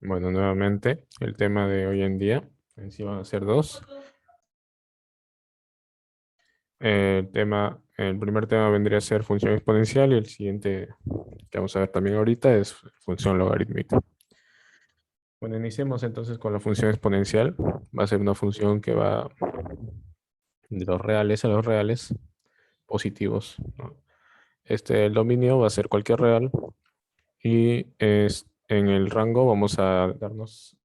Bueno, nuevamente, el tema de hoy en día, en sí van a ser dos. El primer tema vendría a ser función exponencial y el siguiente que vamos a ver también ahorita es función logarítmica. Bueno, iniciemos entonces con la función exponencial. Va a ser una función que va de los reales a los reales positivos, ¿no? El dominio va a ser cualquier real y en el rango vamos a darnos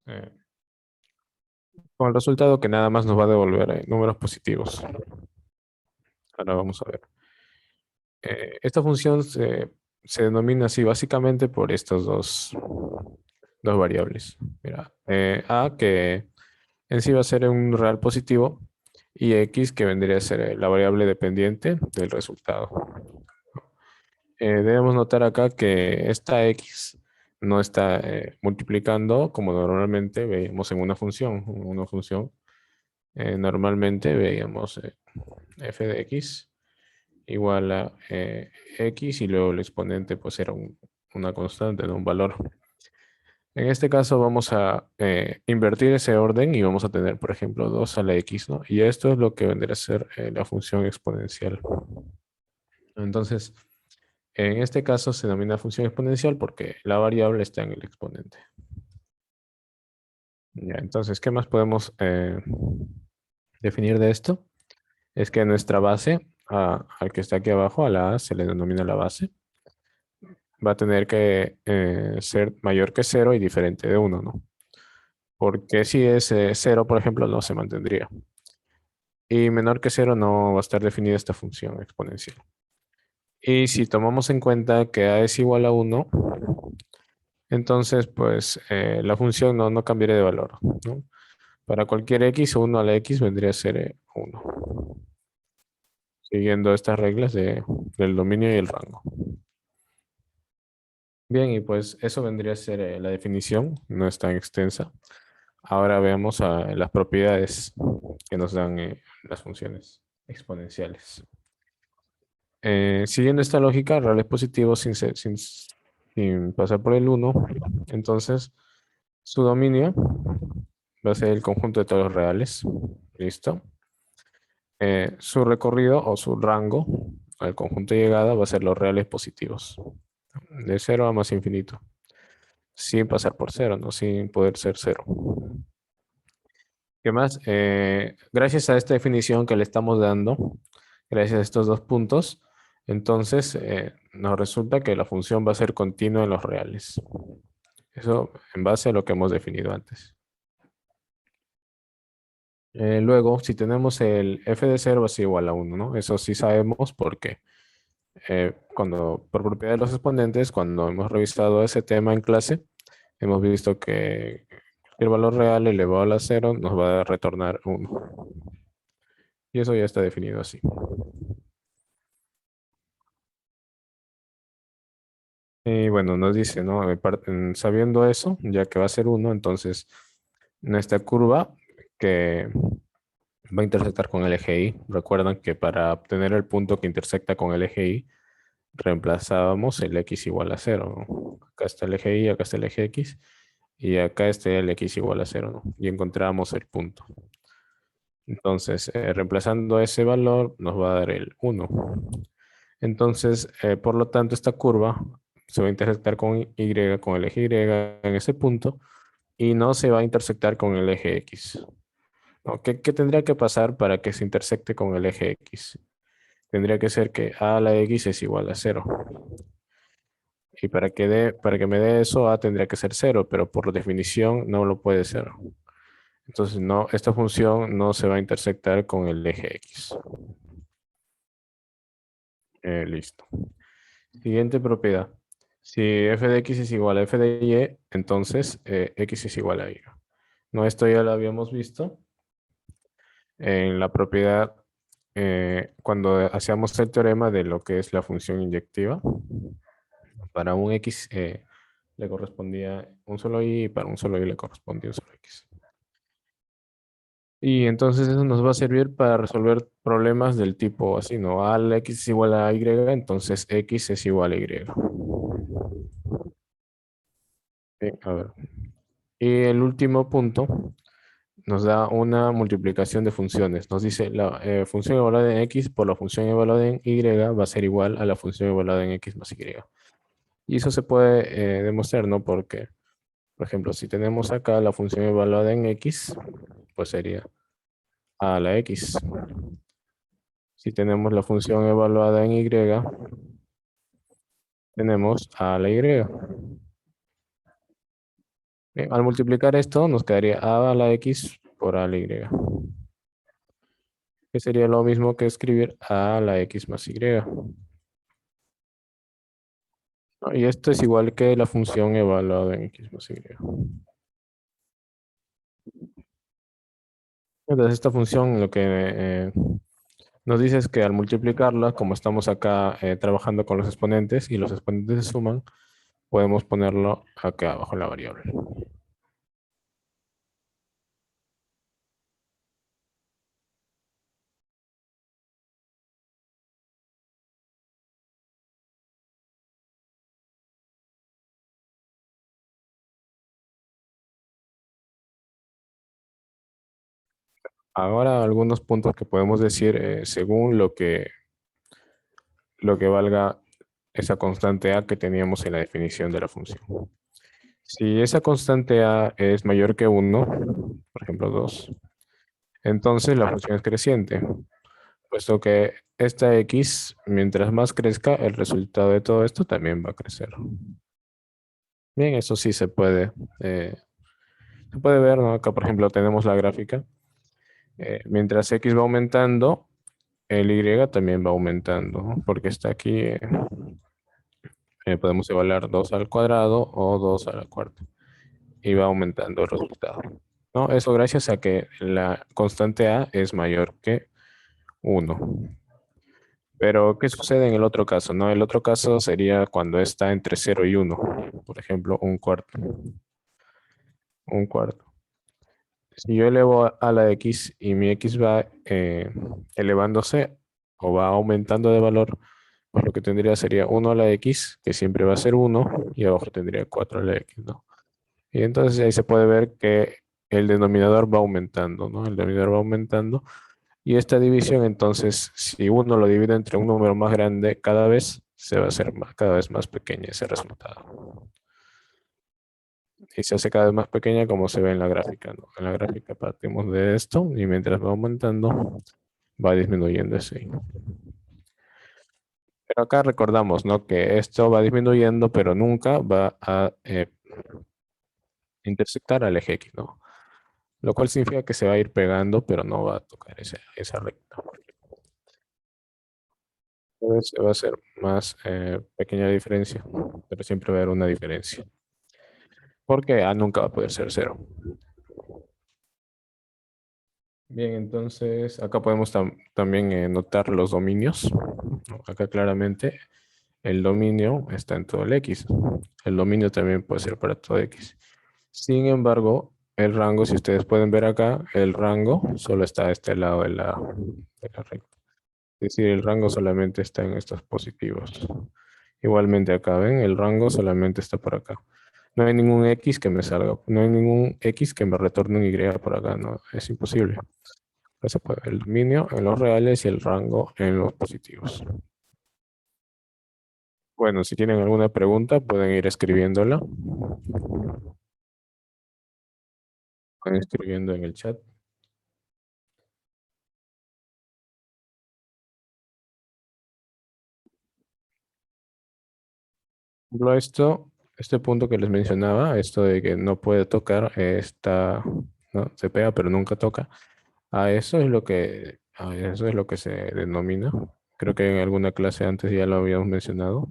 con el resultado que nada más nos va a devolver números positivos. Ahora vamos a ver. Esta función se denomina así básicamente por estas dos variables. Mira, A que en sí va a ser un real positivo y X que vendría a ser la variable dependiente del resultado. Debemos notar acá que esta X no está multiplicando como normalmente veíamos en una función. En una función normalmente veíamos f de X igual a X y luego el exponente pues era una constante, ¿no? Un valor. En este caso vamos a invertir ese orden y vamos a tener, por ejemplo, 2 a la X, ¿no? Y esto es lo que vendría a ser la función exponencial. Entonces, en este caso se denomina función exponencial porque la variable está en el exponente. Ya, entonces, ¿qué más podemos definir de esto? Es que nuestra base, al que está aquí abajo, a la A, se le denomina la base. Va a tener que ser mayor que 0 y diferente de 1, ¿no? Porque si es 0, por ejemplo, no se mantendría. Y menor que 0 no va a estar definida esta función exponencial. Y si tomamos en cuenta que a es igual a 1, entonces pues la función no cambiaría de valor, ¿no? Para cualquier x, 1 a la x vendría a ser 1. Siguiendo estas reglas del dominio y el rango. Bien, y pues eso vendría a ser la definición, no es tan extensa. Ahora veamos las propiedades que nos dan las funciones exponenciales. Siguiendo esta lógica, reales positivos sin pasar por el 1, entonces su dominio va a ser el conjunto de todos los reales. ¿Listo? Su recorrido o su rango al conjunto de llegada va a ser los reales positivos. De 0 a más infinito. Sin pasar por 0, ¿no? Sin poder ser 0. ¿Qué más? Gracias a esta definición que le estamos dando, gracias a estos dos puntos, entonces nos resulta que la función va a ser continua en los reales. Eso en base a lo que hemos definido antes. Luego, si tenemos el f de 0 va a ser igual a 1, ¿no? Eso sí sabemos porque por propiedad de los exponentes, cuando hemos revisado ese tema en clase, hemos visto que el valor real elevado a la 0 nos va a retornar 1. Y eso ya está definido así. Y bueno, nos dice, ¿no? Sabiendo eso, ya que va a ser 1, entonces nuestra curva que va a intersectar con el eje Y, recuerdan que para obtener el punto que intersecta con el eje Y, reemplazábamos el x igual a 0, ¿no? Acá está el eje Y, acá está el eje X, y acá está el x igual a 0, ¿no? Y encontramos el punto. Entonces, reemplazando ese valor, nos va a dar el 1. Entonces, por lo tanto, esta curva se va a intersectar con Y, con el eje Y en ese punto, y no se va a intersectar con el eje X. ¿No? ¿Qué tendría que pasar para que se intersecte con el eje X? Tendría que ser que a a la X es igual a 0. Y para que me dé eso, a tendría que ser 0, pero por definición no lo puede ser. Entonces, no, esta función no se va a intersectar con el eje X. Listo. Siguiente propiedad. Si f de x es igual a f de y, entonces x es igual a y. No, esto ya lo habíamos visto en la propiedad cuando hacíamos el teorema de lo que es la función inyectiva. Para un x le correspondía un solo y para un solo y le correspondía un solo x. Y entonces eso nos va a servir para resolver problemas del tipo así, ¿no? Al x es igual a y, entonces x es igual a y. A ver. Y el último punto nos da una multiplicación de funciones. Nos dice la función evaluada en x por la función evaluada en y va a ser igual a la función evaluada en x más y. Y eso se puede demostrar, ¿no? Porque, por ejemplo, si tenemos acá la función evaluada en x, pues sería a la x. Si tenemos la función evaluada en y, tenemos a la y. Bien, al multiplicar esto, nos quedaría a la x por a la y, que sería lo mismo que escribir a la x más y. ¿No? Y esto es igual que la función evaluada en x más y. Entonces, esta función lo que nos dice es que al multiplicarla, como estamos acá trabajando con los exponentes y los exponentes se suman, podemos ponerlo acá abajo en la variable. Ahora algunos puntos que podemos decir según lo que valga esa constante a que teníamos en la definición de la función. Si esa constante a es mayor que 1, por ejemplo 2, entonces la función es creciente, puesto que esta x, mientras más crezca, el resultado de todo esto también va a crecer. Bien, eso sí se puede ver, ¿no? Acá, por ejemplo, tenemos la gráfica. Mientras x va aumentando, el y también va aumentando, ¿no? Porque está aquí, podemos evaluar 2 al cuadrado o 2 a la cuarta. Y va aumentando el resultado, ¿no? Eso gracias a que la constante a es mayor que 1. Pero, ¿qué sucede en el otro caso? ¿No? El otro caso sería cuando está entre 0 y 1. Por ejemplo, un cuarto. Un cuarto. Si yo elevo a la x y mi x va elevándose o va aumentando de valor, pues lo que tendría sería 1 a la x, que siempre va a ser 1, y abajo tendría 4 a la x, ¿no? Y entonces ahí se puede ver que el denominador va aumentando, ¿no? El denominador va aumentando. Y esta división, entonces, si uno lo divide entre un número más grande, cada vez se va a hacer cada vez más pequeña ese resultado. Y se hace cada vez más pequeña como se ve en la gráfica, ¿no? En la gráfica partimos de esto y mientras va aumentando, va disminuyendo ese. Pero acá recordamos, ¿no? Que esto va disminuyendo, pero nunca va a intersectar al eje X, ¿no? Lo cual significa que se va a ir pegando, pero no va a tocar esa recta. Entonces va a ser más pequeña la diferencia, pero siempre va a haber una diferencia. Porque A nunca va a poder ser cero. Bien, entonces acá podemos también notar los dominios. ¿No? Acá claramente el dominio está en todo el X. El dominio también puede ser para todo X. Sin embargo, el rango, si ustedes pueden ver acá, el rango solo está a este lado de la recta. Es decir, el rango solamente está en estos positivos. Igualmente acá, ¿ven? El rango solamente está por acá. No hay ningún X que me salga, no hay ningún X que me retorne un Y por acá, no, es imposible. Eso puede, el dominio en los reales y el rango en los positivos. Bueno, si tienen alguna pregunta, pueden ir escribiéndola. Pueden escribiendo en el chat. Por ejemplo, este punto que les mencionaba, esto de que no puede tocar, ¿no? Se pega pero nunca toca. A eso es lo que se denomina. Creo que en alguna clase antes ya lo habíamos mencionado.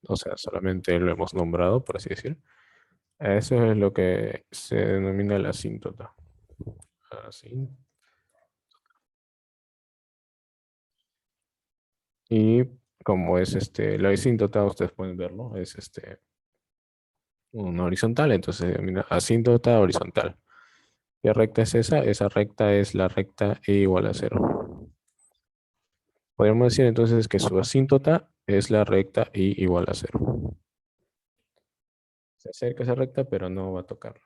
O sea, solamente lo hemos nombrado, por así decir. A eso es lo que se denomina la asíntota. Así. Y como es la asíntota, ustedes pueden verlo, es una horizontal, entonces se denomina asíntota horizontal. ¿Qué recta es esa? Esa recta es la recta e igual a cero. Podríamos decir entonces que su asíntota es la recta y igual a cero. Se acerca a esa recta, pero no va a tocarlo.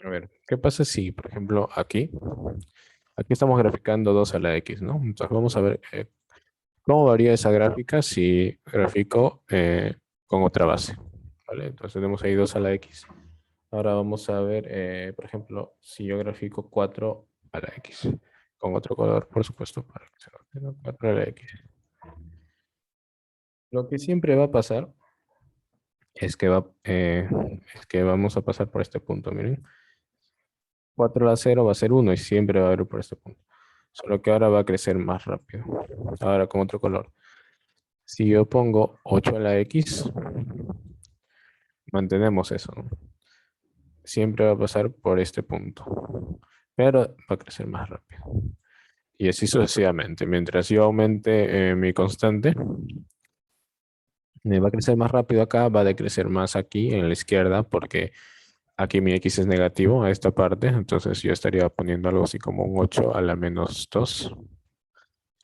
A ver, ¿qué pasa si, por ejemplo, aquí estamos graficando 2 a la X, ¿no? Entonces vamos a ver cómo varía esa gráfica si grafico con otra base, ¿vale? Entonces tenemos ahí 2 a la X. Ahora vamos a ver, por ejemplo, si yo grafico 4 a la X, con otro color, por supuesto, para que se note, ¿no? 4 a la X. Lo que siempre va a pasar es que vamos a pasar por este punto, miren. 4 a la 0 va a ser 1 y siempre va a haber por este punto. Solo que ahora va a crecer más rápido. Ahora con otro color. Si yo pongo 8 a la X, mantenemos eso, ¿no? Siempre va a pasar por este punto. Pero va a crecer más rápido. Y así sucesivamente. Mientras yo aumente mi constante, me va a crecer más rápido acá, va a decrecer más aquí en la izquierda, porque aquí mi X es negativo a esta parte. Entonces yo estaría poniendo algo así como un 8 a la menos 2,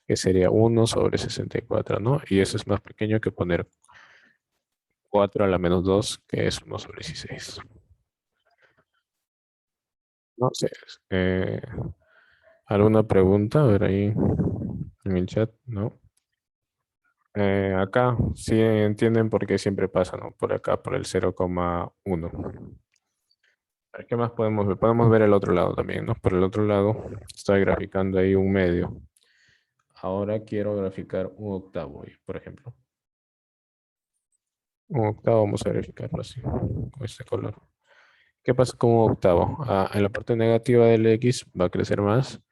que sería 1/64, ¿no? Y eso es más pequeño que poner 4 a la menos 2, que es 1/16. No sé. eh, ¿Alguna pregunta? A ver ahí en el chat, ¿no? Acá sí entienden por qué siempre pasa, ¿no? Por acá, por el 0,1. A ver, ¿qué más podemos ver? Podemos ver el otro lado también, ¿no? Por el otro lado, estoy graficando ahí un medio. Ahora quiero graficar un octavo, por ejemplo. Un octavo, vamos a verificarlo así, con este color. ¿Qué pasa con un octavo? En la parte negativa del X va a crecer más.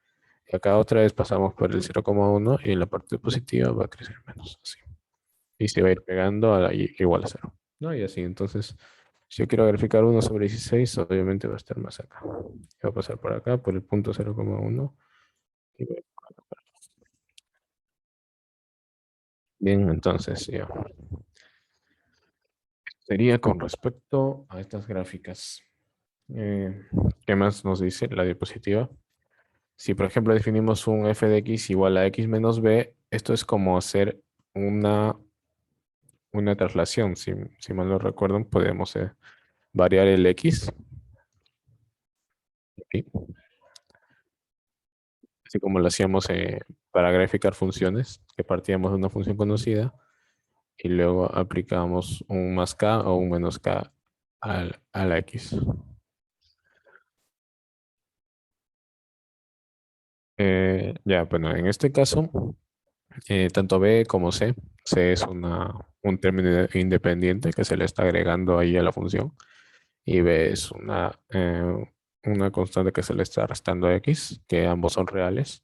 Y acá otra vez pasamos por el 0,1 y en la parte positiva va a crecer menos. Así. Y se va a ir pegando igual a 0. ¿No? Y así, entonces, si yo quiero verificar 1/16, obviamente va a estar más acá. Va a pasar por acá, por el punto 0,1. Y bien, entonces ya. Sería con respecto a estas gráficas. Eh, ¿Qué más nos dice la diapositiva? Si, por ejemplo, definimos un f de x igual a x menos b, esto es como hacer una, una traslación. Si mal no recuerdan, podemos variar el x, aquí, así como lo hacíamos para graficar funciones, que partíamos de una función conocida y luego aplicamos un más k o un menos k a la x. Ya, bueno, en este caso, tanto b como c, c es un término independiente que se le está agregando ahí a la función. Y b es una constante que se le está restando a x, que ambos son reales.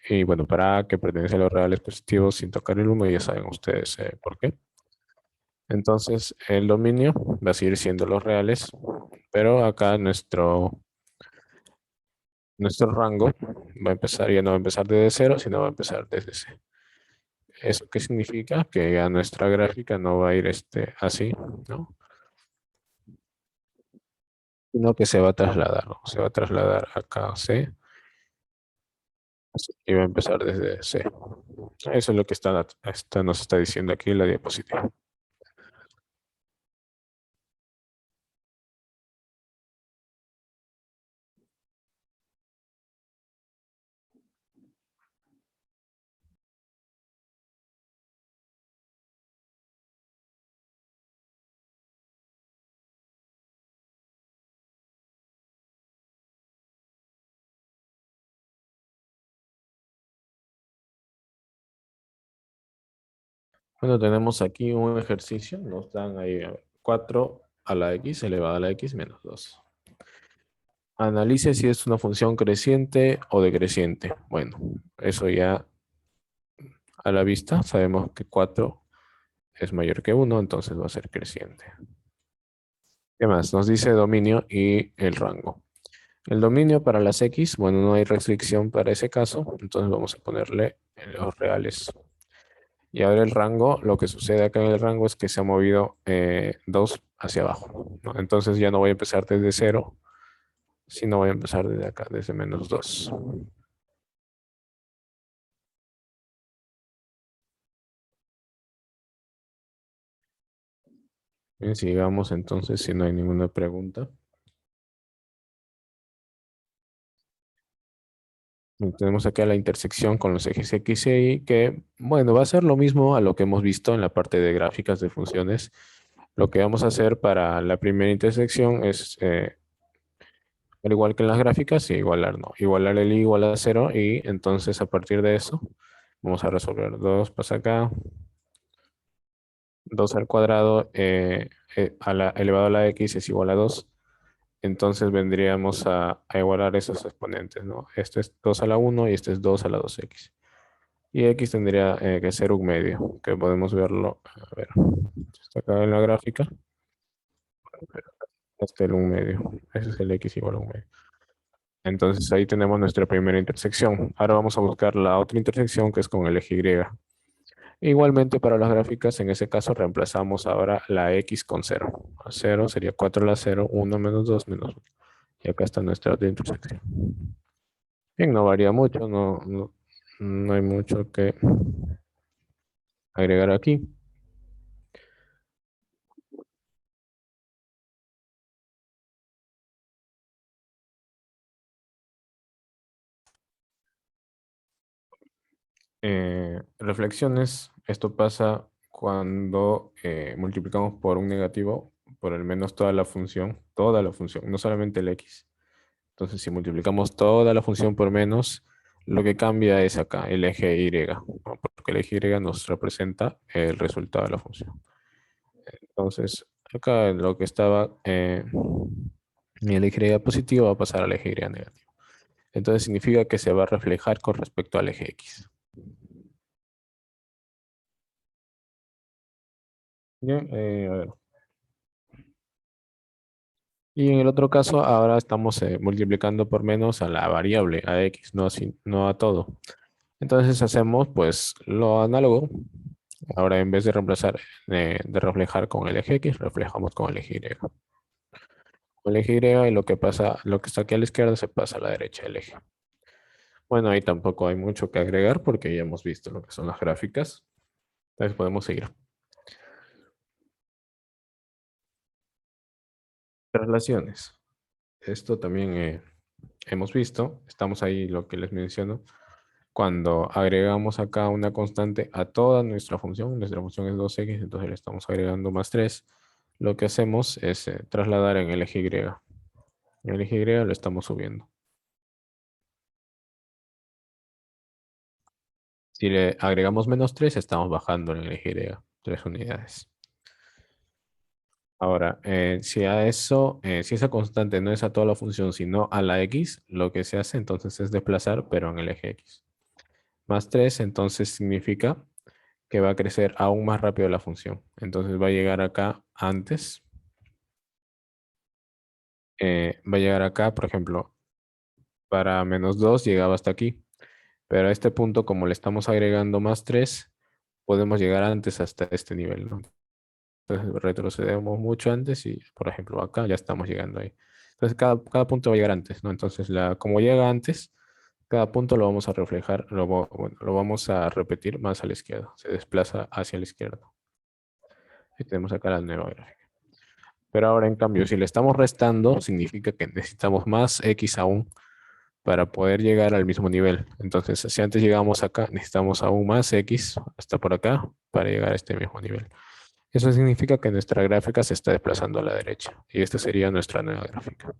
Y bueno, para que pertenece a los reales positivos sin tocar el 1, ya saben ustedes por qué. Entonces, el dominio va a seguir siendo los reales, pero acá nuestro rango va a empezar, ya no va a empezar desde 0, sino va a empezar desde c. ¿Eso qué significa? Que ya nuestra gráfica no va a ir así, ¿no? Sino que se va a trasladar, ¿no? Se va a trasladar acá a c y va a empezar desde C. Eso es lo que nos está diciendo aquí la diapositiva. Bueno, tenemos aquí un ejercicio. Nos dan ahí 4 a la x elevado a la x menos 2. Analice si es una función creciente o decreciente. Bueno, eso ya a la vista sabemos que 4 es mayor que 1, entonces va a ser creciente. ¿Qué más? Nos dice dominio y el rango. El dominio para las x, bueno, no hay restricción para ese caso, entonces vamos a ponerle en los reales. Y ahora el rango, lo que sucede acá en el rango es que se ha movido 2 hacia abajo, ¿no? Entonces ya no voy a empezar desde 0, sino voy a empezar desde acá, desde menos 2. Bien, sigamos entonces si no hay ninguna pregunta. Y tenemos acá la intersección con los ejes X y Y, que, bueno, va a ser lo mismo a lo que hemos visto en la parte de gráficas de funciones. Lo que vamos a hacer para la primera intersección es, al igual que en las gráficas, igualar, ¿no? Igualar el y igual a cero y entonces a partir de eso vamos a resolver. 2 pasa acá, 2 al cuadrado elevado a la x es igual a 2. Entonces vendríamos a igualar esos exponentes, ¿no? Este es 2 a la 1 y este es 2 a la 2x. Y x tendría que ser un medio, que podemos verlo, a ver, está acá en la gráfica, este es un medio, ese es el x igual a un medio. Entonces ahí tenemos nuestra primera intersección. Ahora vamos a buscar la otra intersección que es con el eje Y. Igualmente para las gráficas, en ese caso reemplazamos ahora la x con cero. A 0 sería 4 a la 0, 1 menos 2 menos 1. Y acá está nuestra otra intersección. Bien, no varía mucho, no hay mucho que agregar aquí. Reflexiones, esto pasa cuando multiplicamos por un negativo por al menos toda la función, no solamente el x. Entonces, si multiplicamos toda la función por menos, lo que cambia es acá, el eje y, ¿no? Porque el eje y nos representa el resultado de la función. Entonces, acá lo que estaba en el eje y positivo va a pasar al eje y negativo. Entonces significa que se va a reflejar con respecto al eje x. Bien, a ver. Y en el otro caso, ahora estamos multiplicando por menos a la variable, a x, no a todo. Entonces hacemos pues lo análogo. Ahora en vez de reemplazar, de reflejar con el eje x, reflejamos con el eje y. Con el eje y lo que pasa, lo que está aquí a la izquierda se pasa a la derecha del eje. Bueno, ahí tampoco hay mucho que agregar porque ya hemos visto lo que son las gráficas. Entonces podemos seguir. Traslaciones. Esto también hemos visto. Estamos ahí lo que les menciono. Cuando agregamos acá una constante a toda nuestra función es 2x, entonces le estamos agregando más 3. Lo que hacemos es trasladar en el eje y. En el eje y lo estamos subiendo. Si le agregamos menos 3, estamos bajando en el eje y 3 unidades. Ahora, si esa constante no es a toda la función, sino a la x, lo que se hace entonces es desplazar, pero en el eje x. Más 3, entonces significa que va a crecer aún más rápido la función. Entonces va a llegar acá antes. Va a llegar acá, por ejemplo, para menos 2 llegaba hasta aquí. Pero a este punto, como le estamos agregando más 3, podemos llegar antes hasta este nivel, ¿no? Entonces retrocedemos mucho antes y, por ejemplo, acá ya estamos llegando ahí. Entonces cada punto va a llegar antes, ¿no? Entonces como llega antes, cada punto lo vamos a reflejar, bueno, lo vamos a repetir más a la izquierda. Se desplaza hacia la izquierda. Y tenemos acá la nueva gráfica. Pero ahora, en cambio, si le estamos restando, significa que necesitamos más x aún para poder llegar al mismo nivel. Entonces, si antes llegamos acá, necesitamos aún más x hasta por acá para llegar a este mismo nivel. Eso significa que nuestra gráfica se está desplazando a la derecha y esta sería nuestra nueva gráfica.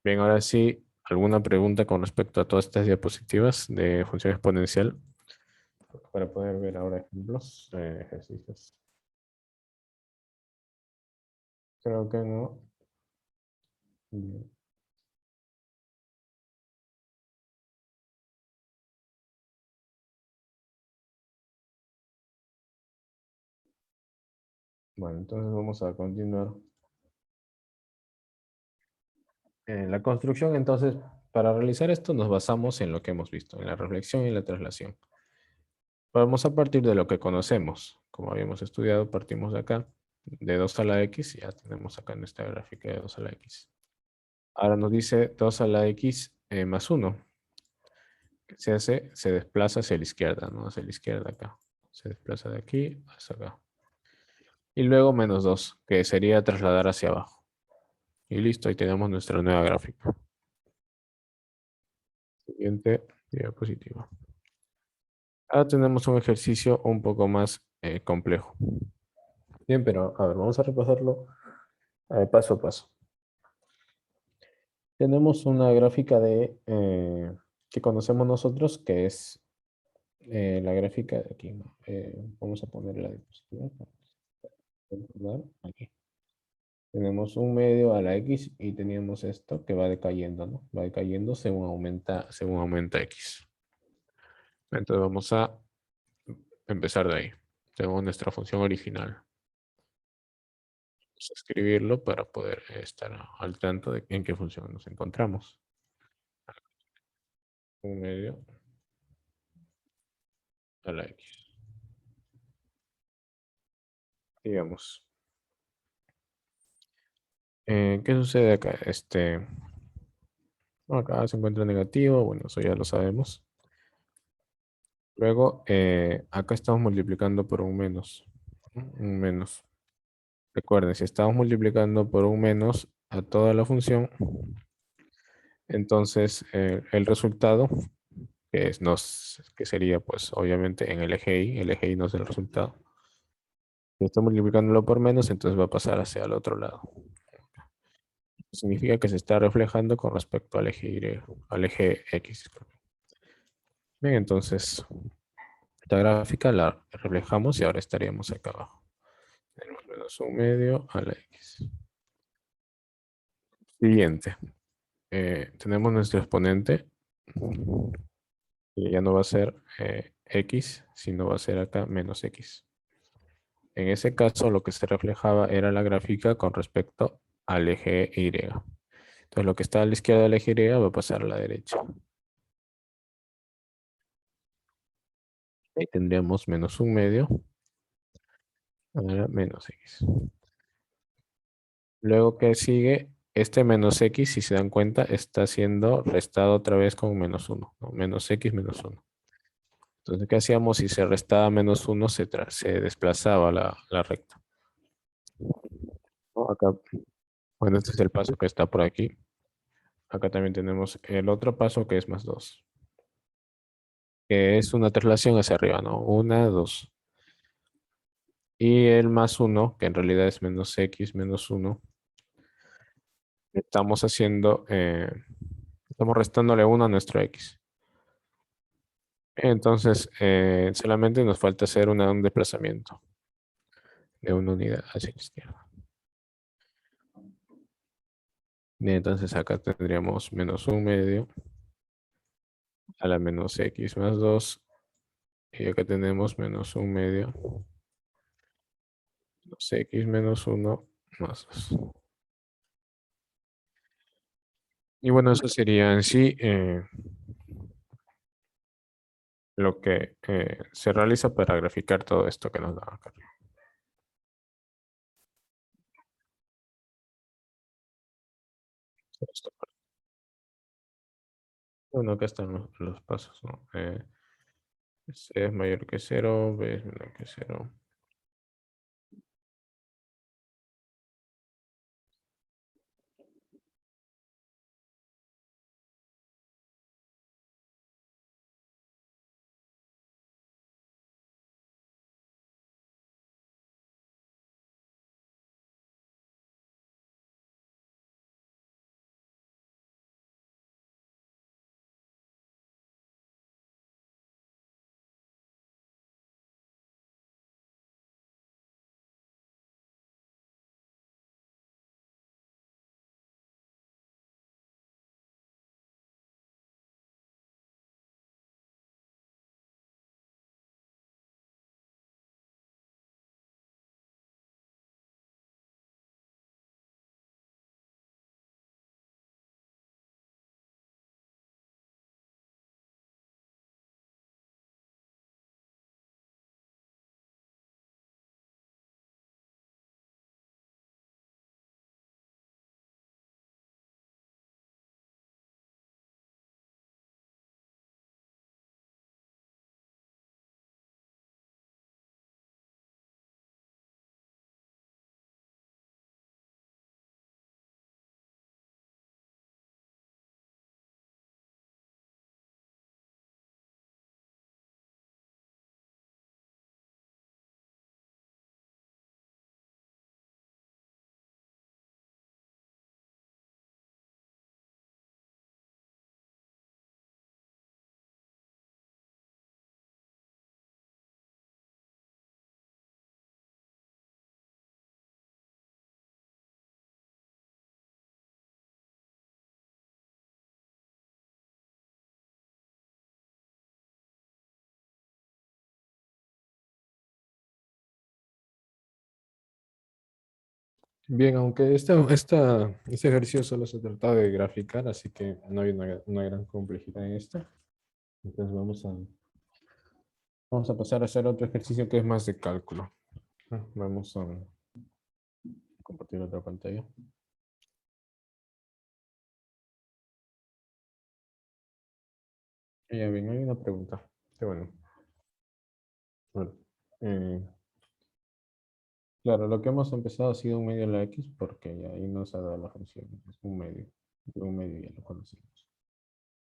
Bien, ahora sí, ¿alguna pregunta con respecto a todas estas diapositivas de función exponencial? Para poder ver ahora ejemplos, ejercicios. Creo que no. Bien. Bueno, entonces vamos a continuar. En la construcción, entonces, para realizar esto nos basamos en lo que hemos visto, en la reflexión y la traslación. Vamos a partir de lo que conocemos. Como habíamos estudiado, partimos de acá, de 2 a la x, y ya tenemos acá nuestra gráfica de 2 a la x. Ahora nos dice 2 a la x más 1. ¿Qué se hace? Se desplaza hacia la izquierda, ¿no? Hacia la izquierda acá. Se desplaza de aquí hasta acá. Y luego -2, que sería trasladar hacia abajo. Y listo, ahí tenemos nuestra nueva gráfica. Siguiente diapositiva. Ahora tenemos un ejercicio un poco más complejo. Bien, pero a ver, vamos a repasarlo paso a paso. Tenemos una gráfica que conocemos nosotros, que es la gráfica de aquí, ¿no? Vamos a poner la diapositiva para recordar. Aquí. Tenemos un medio a la X y teníamos esto que va decayendo, ¿no? Va decayendo según aumenta X. Entonces vamos a empezar de ahí. Tenemos nuestra función original. Vamos a escribirlo para poder estar al tanto de en qué función nos encontramos. Un medio a la X. Digamos. ¿Qué sucede acá? Acá se encuentra negativo, bueno, eso ya lo sabemos. Luego, acá estamos multiplicando por un menos. Un menos. Recuerden, si estamos multiplicando por un menos a toda la función, entonces el resultado, que sería pues obviamente en el eje Y no es el resultado. Si estoy multiplicándolo por menos, entonces va a pasar hacia el otro lado. Significa que se está reflejando con respecto al eje Y, al eje X. Bien, entonces esta gráfica la reflejamos y ahora estaríamos acá abajo. Tenemos -1 medio a la X. Siguiente. Tenemos nuestro exponente. Y ya no va a ser X, sino va a ser acá -X. En ese caso, lo que se reflejaba era la gráfica con respecto al eje Y. Entonces, lo que está a la izquierda del eje Y va a pasar a la derecha. Y tendríamos -1 medio a la -X. Luego que sigue, este -X, si se dan cuenta, está siendo restado otra vez con -1, ¿no? -X, -1. Entonces, ¿qué hacíamos? Si se restaba -1, se desplazaba la recta, ¿no? Acá, bueno, este es el paso que está por aquí. Acá también tenemos el otro paso que es +2, que es una traslación hacia arriba, ¿no? 1, 2. Y el +1, que en realidad es -X, -1, estamos haciendo, estamos restándole 1 a nuestro X. Entonces, solamente nos falta hacer un desplazamiento de una unidad hacia la izquierda. Bien, entonces acá tendríamos -1 medio a la -X más 2. Y acá tenemos -1 medio X -1 más 2. Y bueno, eso sería en sí lo que se realiza para graficar todo esto que nos da acá. Bueno, acá están los pasos, ¿no? C es mayor que 0, B es menor que 0. Bien, aunque este ejercicio solo se trata de graficar, así que no hay una gran complejidad en esto. Entonces vamos a pasar a hacer otro ejercicio que es más de cálculo. Vamos a compartir otra pantalla. Ya bien, hay una pregunta. Qué bueno. Bueno, eh, claro, lo que hemos empezado ha sido un medio de la X porque ya ahí nos ha dado la función. Es un medio ya lo conocemos.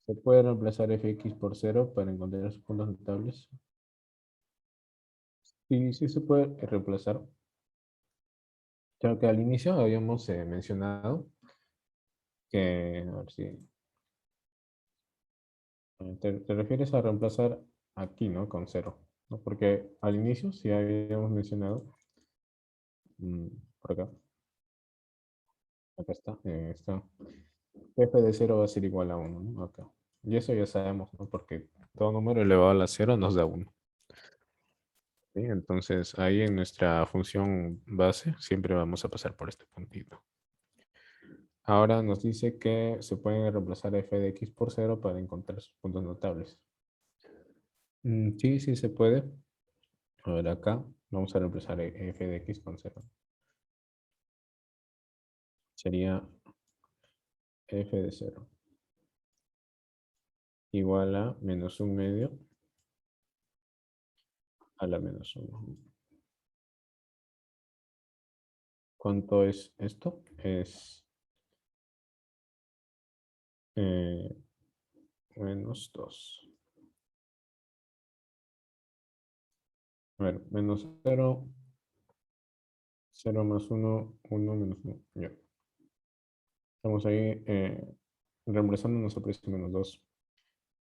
¿Se puede reemplazar fx por cero para encontrar los puntos notables? Sí, sí se puede reemplazar. Creo que al inicio habíamos mencionado que, a ver si te refieres a reemplazar aquí, ¿no? Con cero, ¿no? Porque al inicio sí habíamos mencionado, mm, por acá está, f de cero va a ser igual a uno, ¿no? Acá. Y eso ya sabemos, ¿no? Porque todo número elevado a la cero nos da uno. ¿Sí? Entonces ahí en nuestra función base siempre vamos a pasar por este puntito. Ahora nos dice que se pueden reemplazar f de x por cero para encontrar sus puntos notables. Sí, sí se puede. A ver, acá vamos a reemplazar f de x con cero. Sería f de cero igual a menos un medio a la menos uno. ¿Cuánto es esto? Es eh, menos 2. A ver, menos cero, cero más uno, uno menos uno. Ya. Estamos ahí reemplazando, nos aparece menos 2.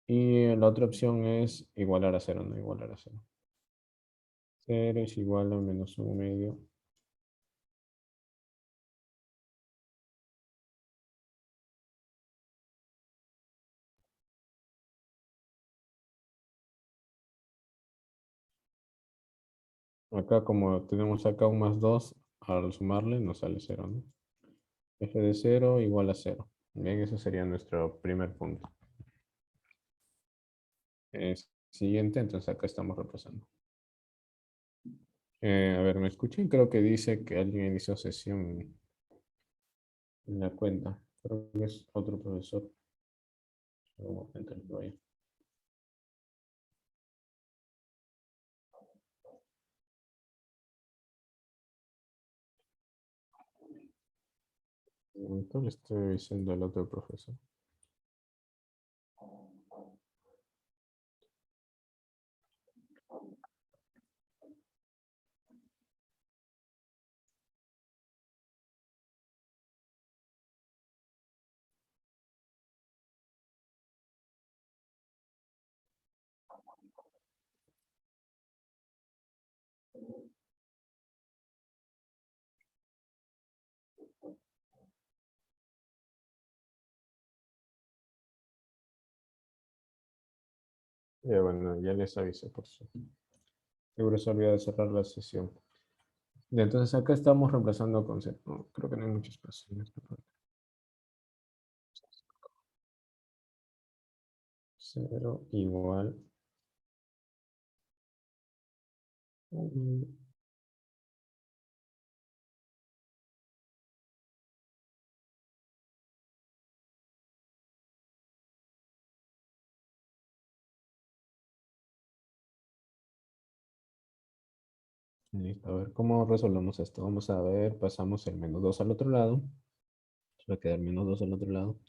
Y la otra opción es igualar a cero, no igualar a cero. Cero es igual a menos un medio. Acá como tenemos acá un más 2 al sumarle nos sale cero, ¿no? F de cero igual a cero. Bien, ese sería nuestro primer punto. Siguiente, entonces acá estamos repasando. A ver, ¿me escuchan? Creo que dice que alguien inició sesión en la cuenta. Creo que es otro profesor. Un momento, lo voy un momento, le estoy diciendo al otro profesor. Ya bueno, ya les avisé por su. Seguro se olvidó de cerrar la sesión. Y entonces acá estamos reemplazando con cero. No, creo que no hay mucho espacio en esta parte. Cero igual. mm, Listo, a ver cómo resolvemos esto. Vamos a ver, pasamos el menos 2 al otro lado. Va a quedar menos 2 al otro lado.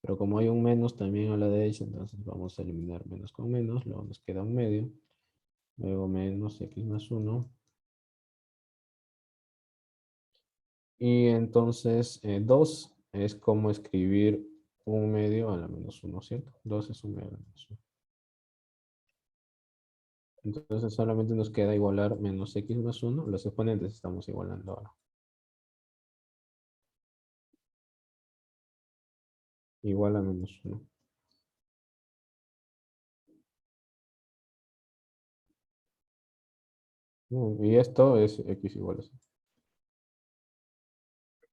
Pero como hay un menos también a la derecha, entonces vamos a eliminar menos con menos. Luego nos queda un medio. Luego menos x más uno. Y entonces 2 es como escribir un medio a la menos uno, ¿cierto? 2 es un medio a la menos uno. Entonces solamente nos queda igualar menos x más uno. Los exponentes estamos igualando ahora. Igual a menos uno. Y esto es x igual a 0.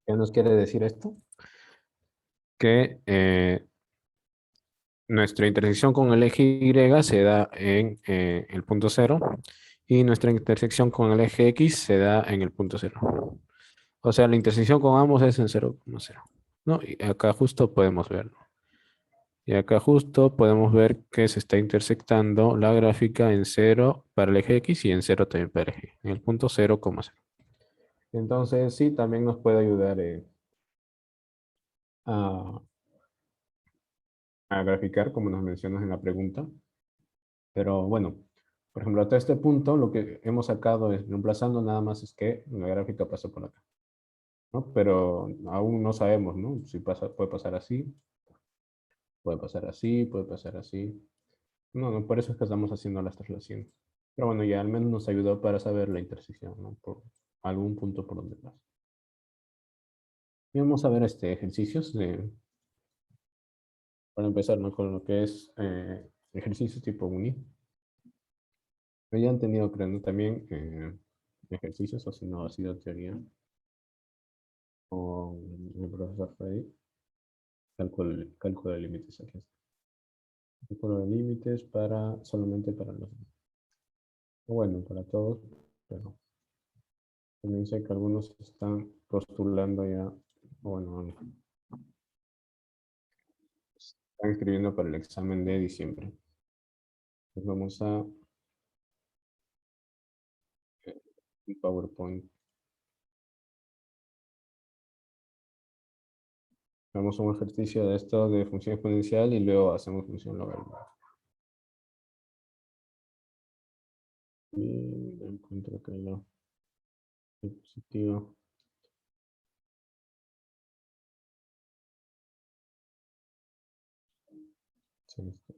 ¿Qué nos quiere decir esto? Que nuestra intersección con el eje Y se da en el punto cero y nuestra intersección con el eje X se da en el punto cero. O sea, la intersección con ambos es en 0,0. ¿No? Y acá justo podemos verlo. Y acá justo podemos ver que se está intersectando la gráfica en cero para el eje X y en cero también para el eje Y, en el punto 0,0. Entonces, sí, también nos puede ayudar a, a graficar, como nos mencionas en la pregunta. Pero bueno, por ejemplo, hasta este punto, lo que hemos sacado es reemplazando nada más es que la gráfica pasó por acá, ¿no? Pero aún no sabemos, ¿no? Si pasa, puede pasar así, puede pasar así, puede pasar así. No, no, por eso es que estamos haciendo las traslaciones. Pero bueno, ya al menos nos ayudó para saber la intersección, ¿no? Por algún punto por donde pasa. Y vamos a ver ejercicios para empezar, ¿no? Con lo que es ejercicios tipo uni. Ya han tenido, creo, ¿no? También ejercicios, o si no, ha sido teoría con el profesor Freddy. Cálculo de límites, aquí está. Cálculo de límites solamente para los, bueno, para todos, pero también sé que algunos están postulando ya, bueno, están escribiendo para el examen de diciembre. Pues vamos a un PowerPoint. Hagamos un ejercicio de esto de función exponencial y luego hacemos función logarítmica. Y encuentro que la diapositiva. Sí, está.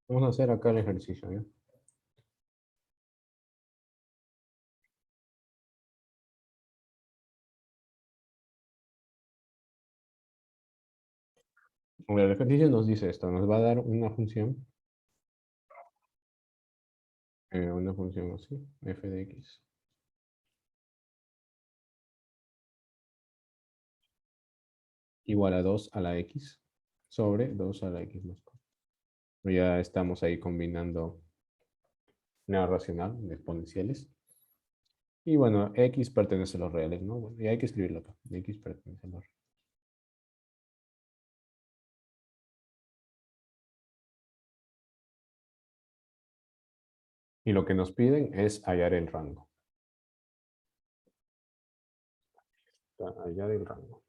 Vamos a hacer acá el ejercicio, ¿ya? Bueno, el ejercicio nos dice esto, nos va a dar una función así, f de x, igual a 2 a la x sobre 2 a la x más 4. Ya estamos ahí combinando nada racional de exponenciales. Y bueno, x pertenece a los reales, ¿no? Bueno, y hay que escribirlo acá. X pertenece a los reales. Y lo que nos piden es hallar el rango. Hallar el rango.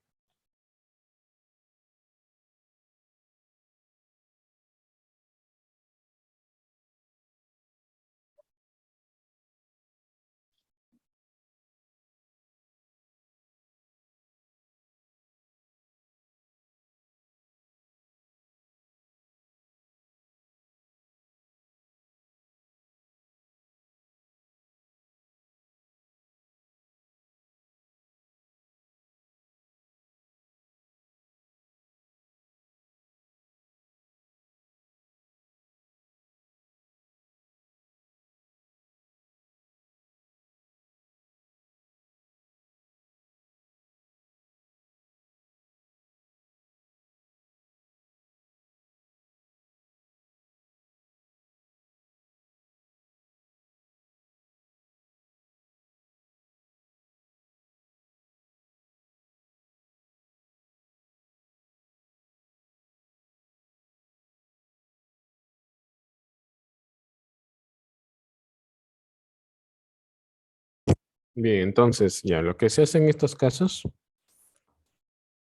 Bien, entonces ya lo que se hace en estos casos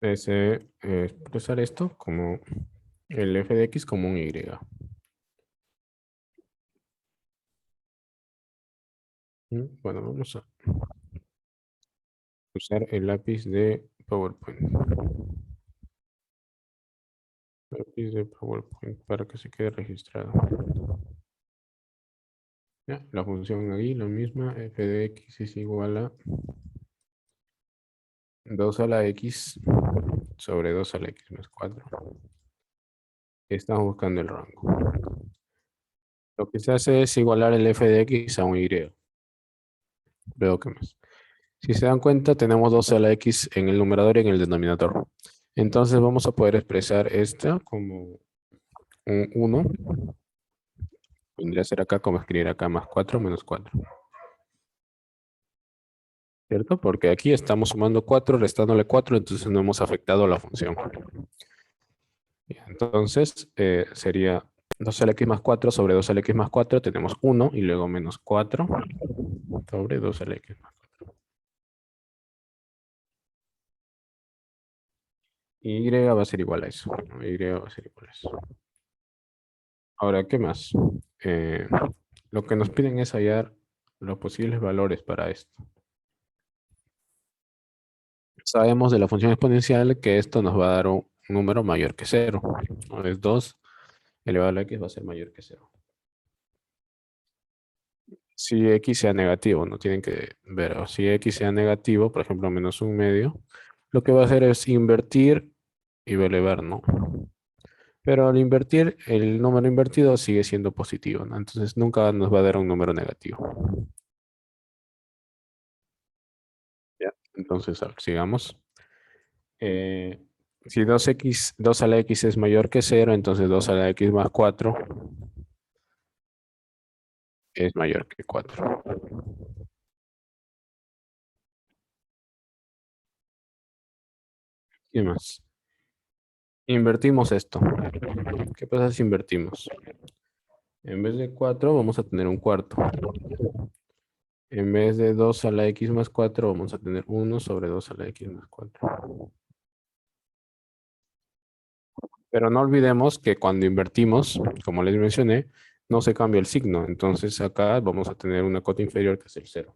es expresar esto como el f de x como un y. Bueno, vamos a usar el lápiz de PowerPoint. Lápiz de PowerPoint para que se quede registrado. Ya, la función ahí, la misma, f de x es igual a 2 a la x sobre 2 a la x más 4. Estamos buscando el rango. Lo que se hace es igualar el f de x a un y. Veo que más. Si se dan cuenta, tenemos 2 a la x en el numerador y en el denominador. Entonces vamos a poder expresar esta como un 1. Vendría a ser acá como escribir acá más 4 menos 4. ¿Cierto? Porque aquí estamos sumando 4, restándole 4, entonces no hemos afectado la función. Entonces sería 2 a la x más 4 sobre 2 a la x más 4, tenemos 1 y luego menos 4 sobre 2 a la x más 4. Y va a ser igual a eso. Y va a ser igual a eso. Ahora, ¿qué más? Eh, lo que nos piden es hallar los posibles valores para esto. Sabemos de la función exponencial que esto nos va a dar un número mayor que 0. Es 2 elevado a la x va a ser mayor que 0. Si x sea negativo, no tienen que ver. O si x sea negativo, por ejemplo, menos un medio, lo que va a hacer es invertir y va a elevar, ¿no? Pero al invertir, el número invertido sigue siendo positivo, ¿no? Entonces nunca nos va a dar un número negativo. Ya. Entonces, a ver, sigamos. Eh, si 2 a la x es mayor que 0, entonces 2 a la x más 4 es mayor que 4. ¿Qué más? Invertimos esto. ¿Qué pasa si invertimos? En vez de 4 vamos a tener un cuarto. En vez de 2 a la x más 4 vamos a tener 1 sobre 2 a la x más 4. Pero no olvidemos que cuando invertimos, como les mencioné, no se cambia el signo. Entonces acá vamos a tener una cota inferior que es el 0.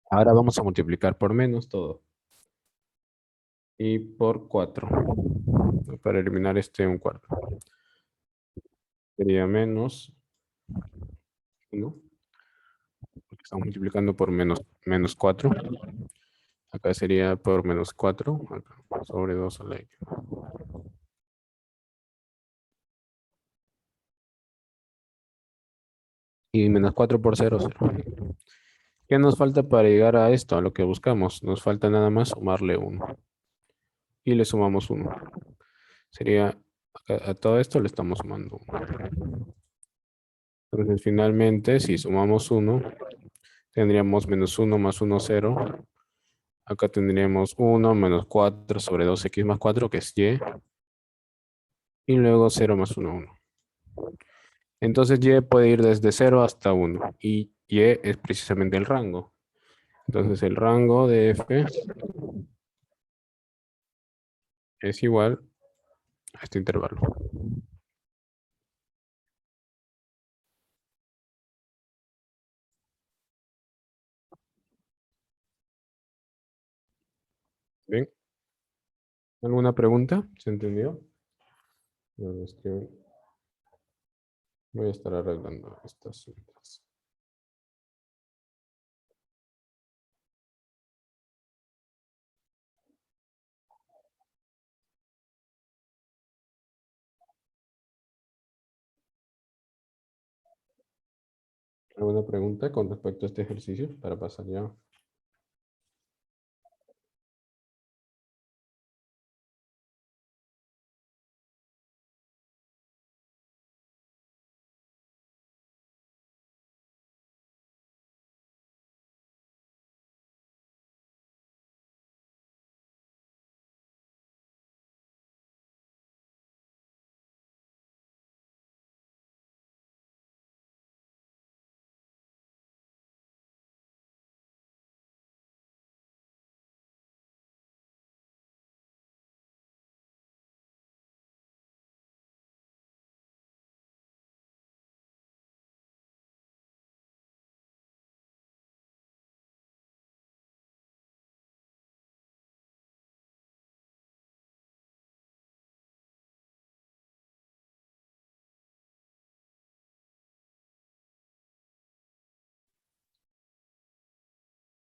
Ahora vamos a multiplicar por menos todo. Y por 4. Para eliminar este un cuarto. Sería menos 1. Porque estamos multiplicando por menos 4. Acá sería por menos 4. Acá, sobre 2 a la x. Y menos 4 por 0, 0. ¿Qué nos falta para llegar a esto, a lo que buscamos? Nos falta nada más sumarle 1. Y le sumamos 1. Sería, a todo esto le estamos sumando 1. Entonces, finalmente, si sumamos 1, tendríamos menos 1 más 1, 0. Acá tendríamos 1 menos 4 sobre 2x más 4, que es y. Y luego 0 más 1, 1. Entonces, y puede ir desde 0 hasta 1. Y es precisamente el rango. Entonces, el rango de f es igual a este intervalo. ¿Bien? ¿Alguna pregunta? ¿Se entendió? Bueno, es que voy a estar arreglando estas cintas. ¿Alguna pregunta con respecto a este ejercicio para pasar ya?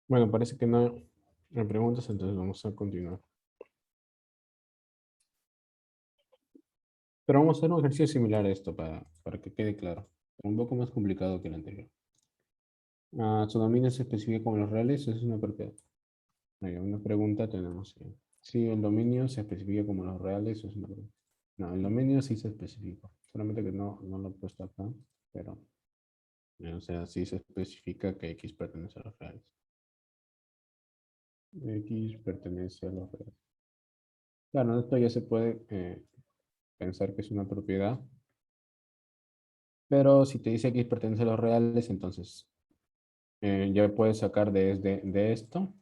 Bueno, parece que no hay preguntas, entonces vamos a continuar. Pero vamos a hacer un ejercicio similar a esto para que quede claro. Un poco más complicado que el anterior. ¿Su dominio se especifica como los reales? Esa es una propiedad. Una pregunta tenemos. Sí. Si el dominio se especifica como los reales, es una pregunta. No, el dominio sí se especifica. Solamente que no lo he puesto acá, pero o sea, sí se especifica que X pertenece a los reales. X pertenece a los reales. Claro, esto ya se puede pensar que es una propiedad, pero si te dice X pertenece a los reales, entonces ya puedes sacar de esto,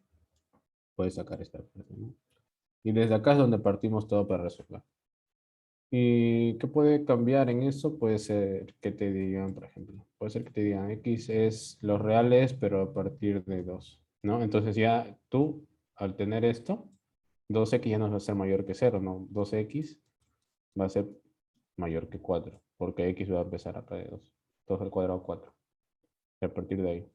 puedes sacar esta parte, ¿no? Y desde acá es donde partimos todo para resolver. ¿Y qué puede cambiar en eso? Puede ser que te digan, por ejemplo, puede ser que te digan X es los reales, pero a partir de 2, ¿no? Entonces ya tú, al tener esto, 2x ya no va a ser mayor que 0, ¿no? 2x va a ser mayor que 4, porque x va a empezar acá de 2. 2 al cuadrado 4. A partir de ahí.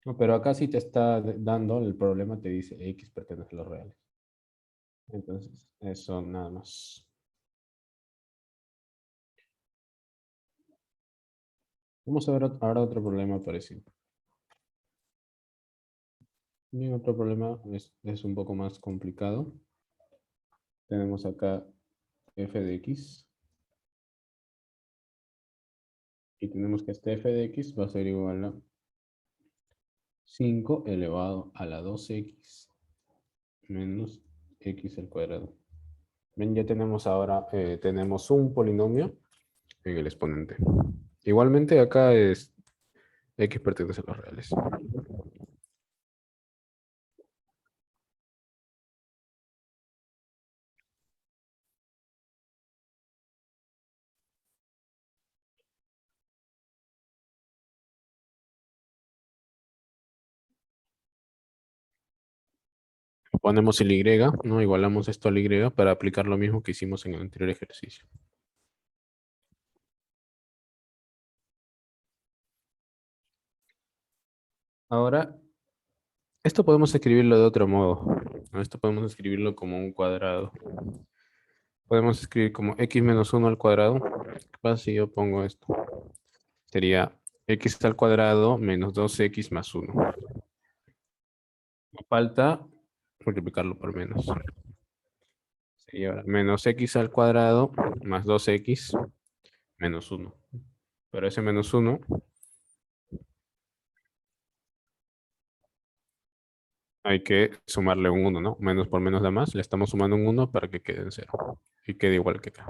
No, pero acá sí te está dando el problema, te dice x pertenece a los reales. Entonces, eso nada más. Vamos a ver ahora otro problema parecido. Bien, otro problema es un poco más complicado. Tenemos acá f de x y tenemos que este f de x va a ser igual a 5 elevado a la 2x menos x al cuadrado. Ven, ya tenemos ahora, tenemos un polinomio en el exponente. Igualmente acá es x pertenece a los reales. Ponemos el y, ¿no? Igualamos esto al y para aplicar lo mismo que hicimos en el anterior ejercicio. Ahora, esto podemos escribirlo de otro modo, ¿no? Esto podemos escribirlo como un cuadrado. Podemos escribir como x menos 1 al cuadrado. ¿Qué pasa si yo pongo esto? Sería x al cuadrado menos 2x más 1. Falta multiplicarlo por menos. Sería ahora menos x al cuadrado más 2x menos 1. Pero ese menos 1 hay que sumarle un 1, ¿no? Menos por menos da más. Le estamos sumando un 1 para que quede en 0. Y quede igual que acá.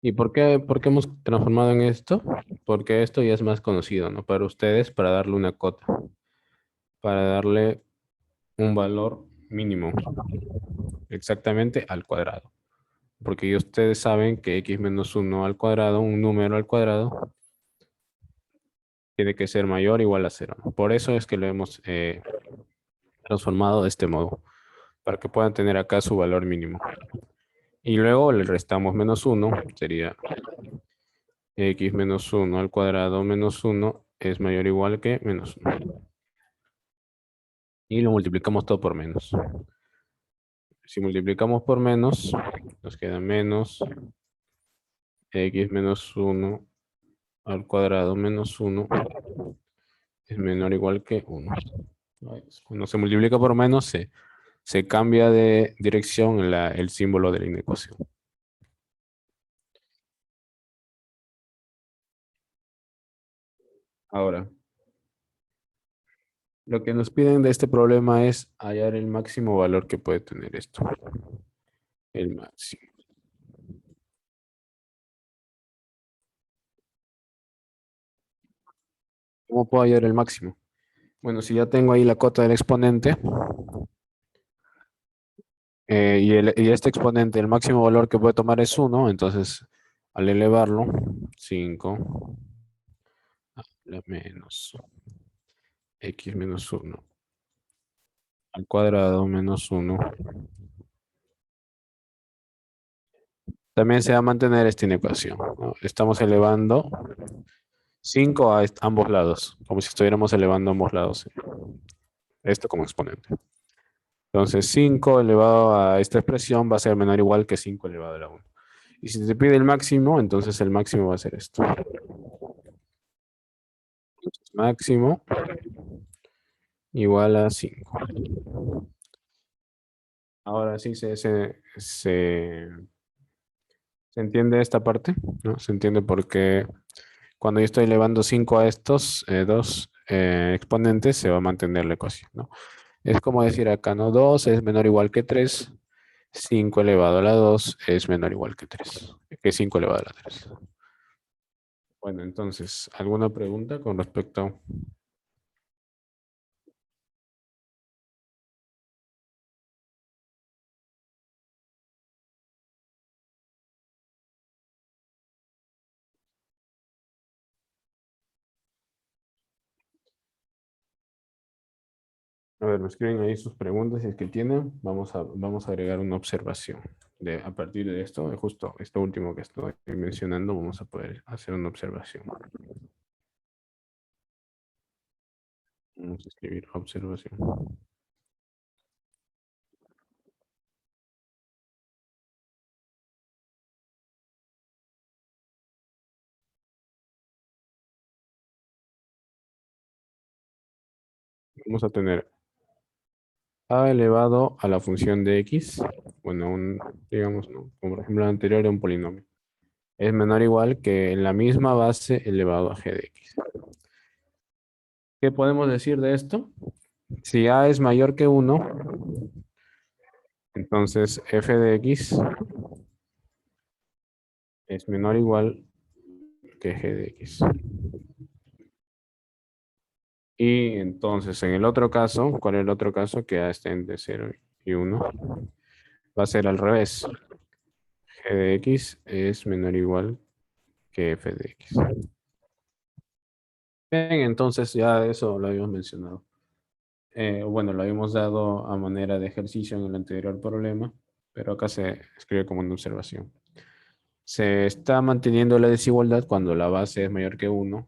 ¿Y por qué hemos transformado en esto? Porque esto ya es más conocido, ¿no? Para ustedes, para darle una cota. Para darle un valor mínimo. Exactamente al cuadrado. Porque ya ustedes saben que x menos 1 al cuadrado, un número al cuadrado, tiene que ser mayor o igual a 0. Por eso es que lo hemos transformado de este modo, para que puedan tener acá su valor mínimo. Y luego le restamos menos 1, sería x menos 1 al cuadrado menos 1 es mayor o igual que menos 1. Y lo multiplicamos todo por menos. Si multiplicamos por menos, nos queda menos x menos 1 al cuadrado menos 1 es menor o igual que 1. Cuando se multiplica por menos, se cambia de dirección el símbolo de la inecuación. Ahora, lo que nos piden de este problema es hallar el máximo valor que puede tener esto. El máximo. ¿Cómo puedo hallar el máximo? Bueno, si ya tengo ahí la cota del exponente, y este exponente, el máximo valor que puede tomar es 1, entonces al elevarlo, 5 a menos x menos 1 al cuadrado menos 1. También se va a mantener esta inecuación, ¿no? Estamos elevando 5 a ambos lados, como si estuviéramos elevando ambos lados. Esto como exponente. Entonces 5 elevado a esta expresión va a ser menor o igual que 5 elevado a la 1. Y si te pide el máximo, entonces el máximo va a ser esto. Entonces, máximo igual a 5. Ahora sí se entiende esta parte, ¿no? Se entiende porque cuando yo estoy elevando 5 a estos dos exponentes, se va a mantener la ecuación, ¿no? Es como decir acá, ¿no? 2 es menor o igual que 3. 5 elevado a la 2 es menor o igual que 3. Que 5 elevado a la 3. Bueno, entonces, ¿alguna pregunta con respecto? A ver, me escriben ahí sus preguntas si es que tienen. Vamos a agregar una observación. A partir de esto, de justo esto último que estoy mencionando, vamos a poder hacer una observación. Vamos a escribir observación. Vamos a tener a elevado a la función de x. Bueno, digamos, ¿no? Como por ejemplo el anterior era un polinomio. Es menor o igual que la misma base elevado a g de x. ¿Qué podemos decir de esto? Si a es mayor que 1, entonces f de x es menor o igual que g de x. Y entonces en el otro caso, ¿cuál es el otro caso? Que a está entre 0 y 1. Va a ser al revés. G de x es menor o igual que f de x. Bien, entonces ya eso lo habíamos mencionado. Bueno, lo habíamos dado a manera de ejercicio en el anterior problema, pero acá se escribe como una observación. Se está manteniendo la desigualdad cuando la base es mayor que 1,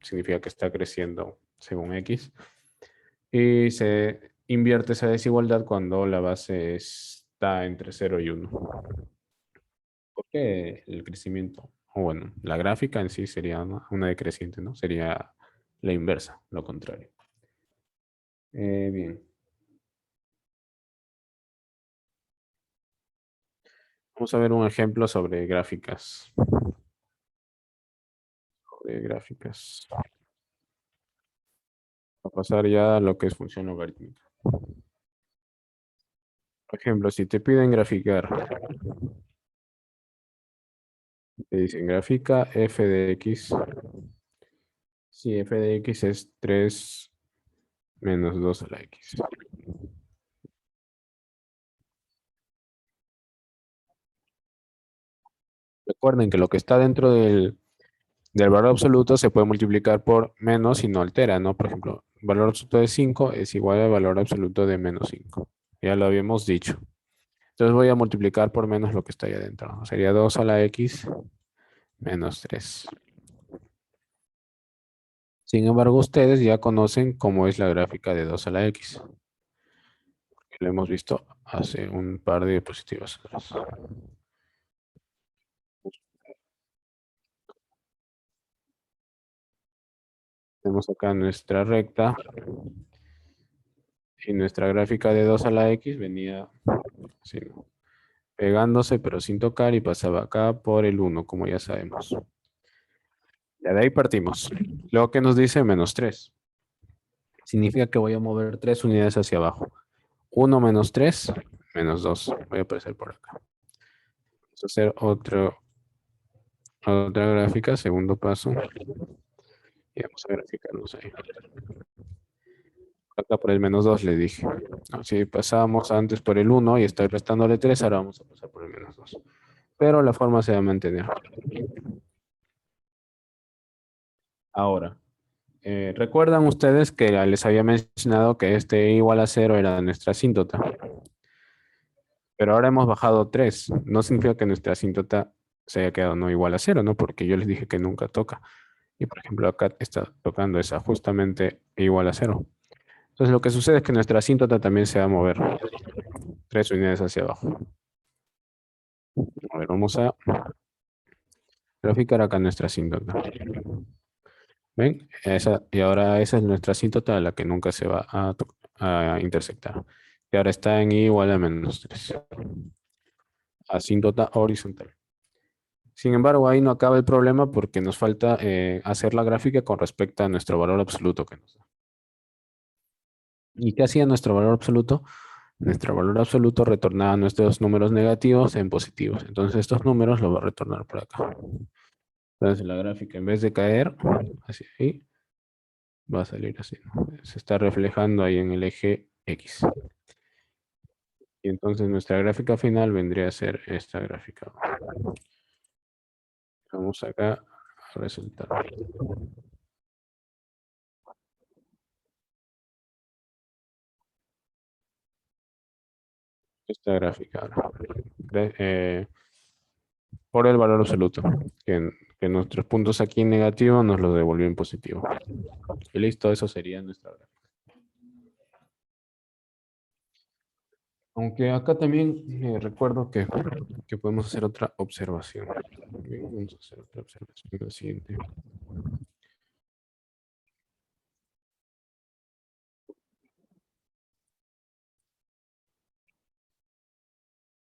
significa que está creciendo según x, y se invierte esa desigualdad cuando la base está entre 0 y 1. Porque el crecimiento, o bueno, la gráfica en sí sería una decreciente, ¿no? Sería la inversa, lo contrario. Bien, vamos a ver un ejemplo sobre gráficas. Sobre gráficas. A pasar ya a lo que es función logarítmica. Por ejemplo, si te piden graficar, te dicen grafica f de x. Si f de x es 3 menos 2 a la x. Recuerden que lo que está dentro del valor absoluto se puede multiplicar por menos y no altera, ¿no? Por ejemplo, el valor absoluto de 5 es igual al valor absoluto de menos 5. Ya lo habíamos dicho. Entonces voy a multiplicar por menos lo que está ahí adentro, ¿no? Sería 2 a la x menos 3. Sin embargo, ustedes ya conocen cómo es la gráfica de 2 a la x. Lo hemos visto hace un par de diapositivas atrás. Tenemos acá nuestra recta y nuestra gráfica de 2 a la x venía así, ¿no? Pegándose pero sin tocar y pasaba acá por el 1, como ya sabemos. Ya de ahí partimos. Luego que nos dice menos 3. Significa que voy a mover 3 unidades hacia abajo. 1 menos 3, menos 2. Voy a aparecer por acá. Vamos a hacer otra gráfica, segundo paso. Y vamos a graficarnos ahí. Acá por el menos 2 le dije. No, si pasábamos antes por el 1 y estoy restándole 3, ahora vamos a pasar por el menos 2. Pero la forma se va a mantener. Ahora, ¿recuerdan ustedes que les había mencionado que este igual a 0 era nuestra asíntota? Pero ahora hemos bajado 3. No significa que nuestra asíntota se haya quedado no igual a 0, ¿no? Porque yo les dije que nunca toca. Y por ejemplo, acá está tocando esa justamente igual a cero. Entonces lo que sucede es que nuestra asíntota también se va a mover 3 unidades hacia abajo. A ver, vamos a graficar acá nuestra asíntota. ¿Ven? Y ahora esa es nuestra asíntota a la que nunca se va a intersectar. Y ahora está en I igual a -3. Asíntota horizontal. Sin embargo, ahí no acaba el problema porque nos falta hacer la gráfica con respecto a nuestro valor absoluto que nos da. ¿Y qué hacía nuestro valor absoluto? Nuestro valor absoluto retornaba nuestros números negativos en positivos. Entonces estos números los va a retornar por acá. Entonces la gráfica en vez de caer hacia ahí, va a salir así, ¿no? Se está reflejando ahí en el eje X. Y entonces nuestra gráfica final vendría a ser esta gráfica. Vamos acá a resultado. Esta gráfica ahora. Por el valor absoluto, que nuestros puntos aquí en negativo nos los devolvió en positivo. Y listo, eso sería nuestra gráfica. Aunque acá también recuerdo que podemos hacer otra observación. Bien, vamos a hacer otra observación. Lo siguiente.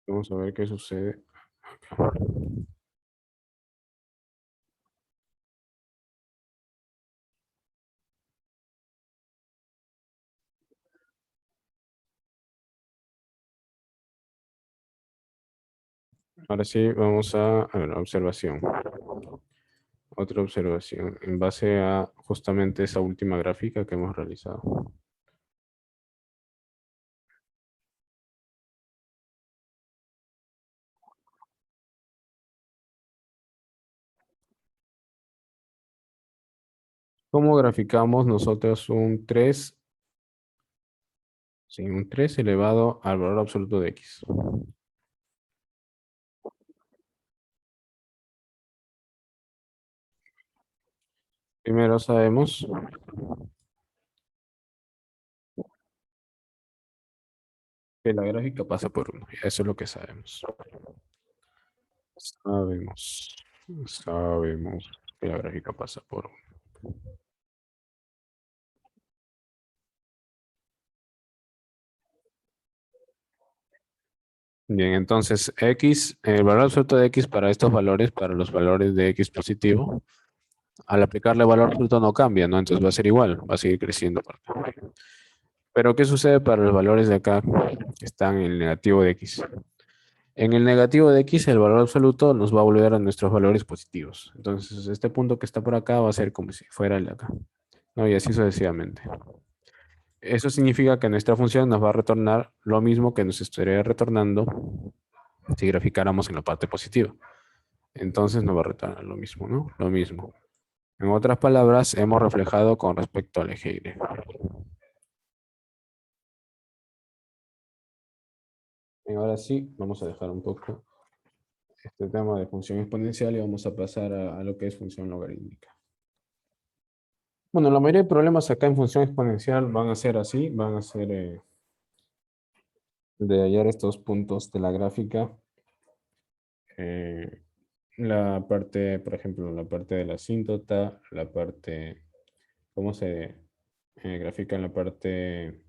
Vamos a ver qué sucede acá. Ahora sí, vamos a ver, observación. Otra observación en base a justamente esa última gráfica que hemos realizado. ¿Cómo graficamos nosotros un 3, sí, un 3 elevado al valor absoluto de x? Primero sabemos que la gráfica pasa por 1. Eso es lo que sabemos. Sabemos, sabemos que la gráfica pasa por 1. Bien, entonces x, el valor absoluto de x para estos valores, para los valores de x positivo, al aplicarle valor absoluto no cambia, ¿no? Entonces va a ser igual, va a seguir creciendo. Pero ¿qué sucede para los valores de acá que están en el negativo de x? En el negativo de x, el valor absoluto nos va a volver a nuestros valores positivos. Entonces, este punto que está por acá va a ser como si fuera el de acá, ¿no? Y así sucesivamente. Eso significa que nuestra función nos va a retornar lo mismo que nos estaría retornando si graficáramos en la parte positiva. Entonces nos va a retornar lo mismo, ¿no? Lo mismo. En otras palabras, hemos reflejado con respecto al eje Y. Y ahora sí, vamos a dejar un poco este tema de función exponencial y vamos a pasar a lo que es función logarítmica. Bueno, la mayoría de problemas acá en función exponencial van a ser así, van a ser de hallar estos puntos de la gráfica. eh, la parte, por ejemplo, la parte de la asíntota, la parte, cómo se grafica en la parte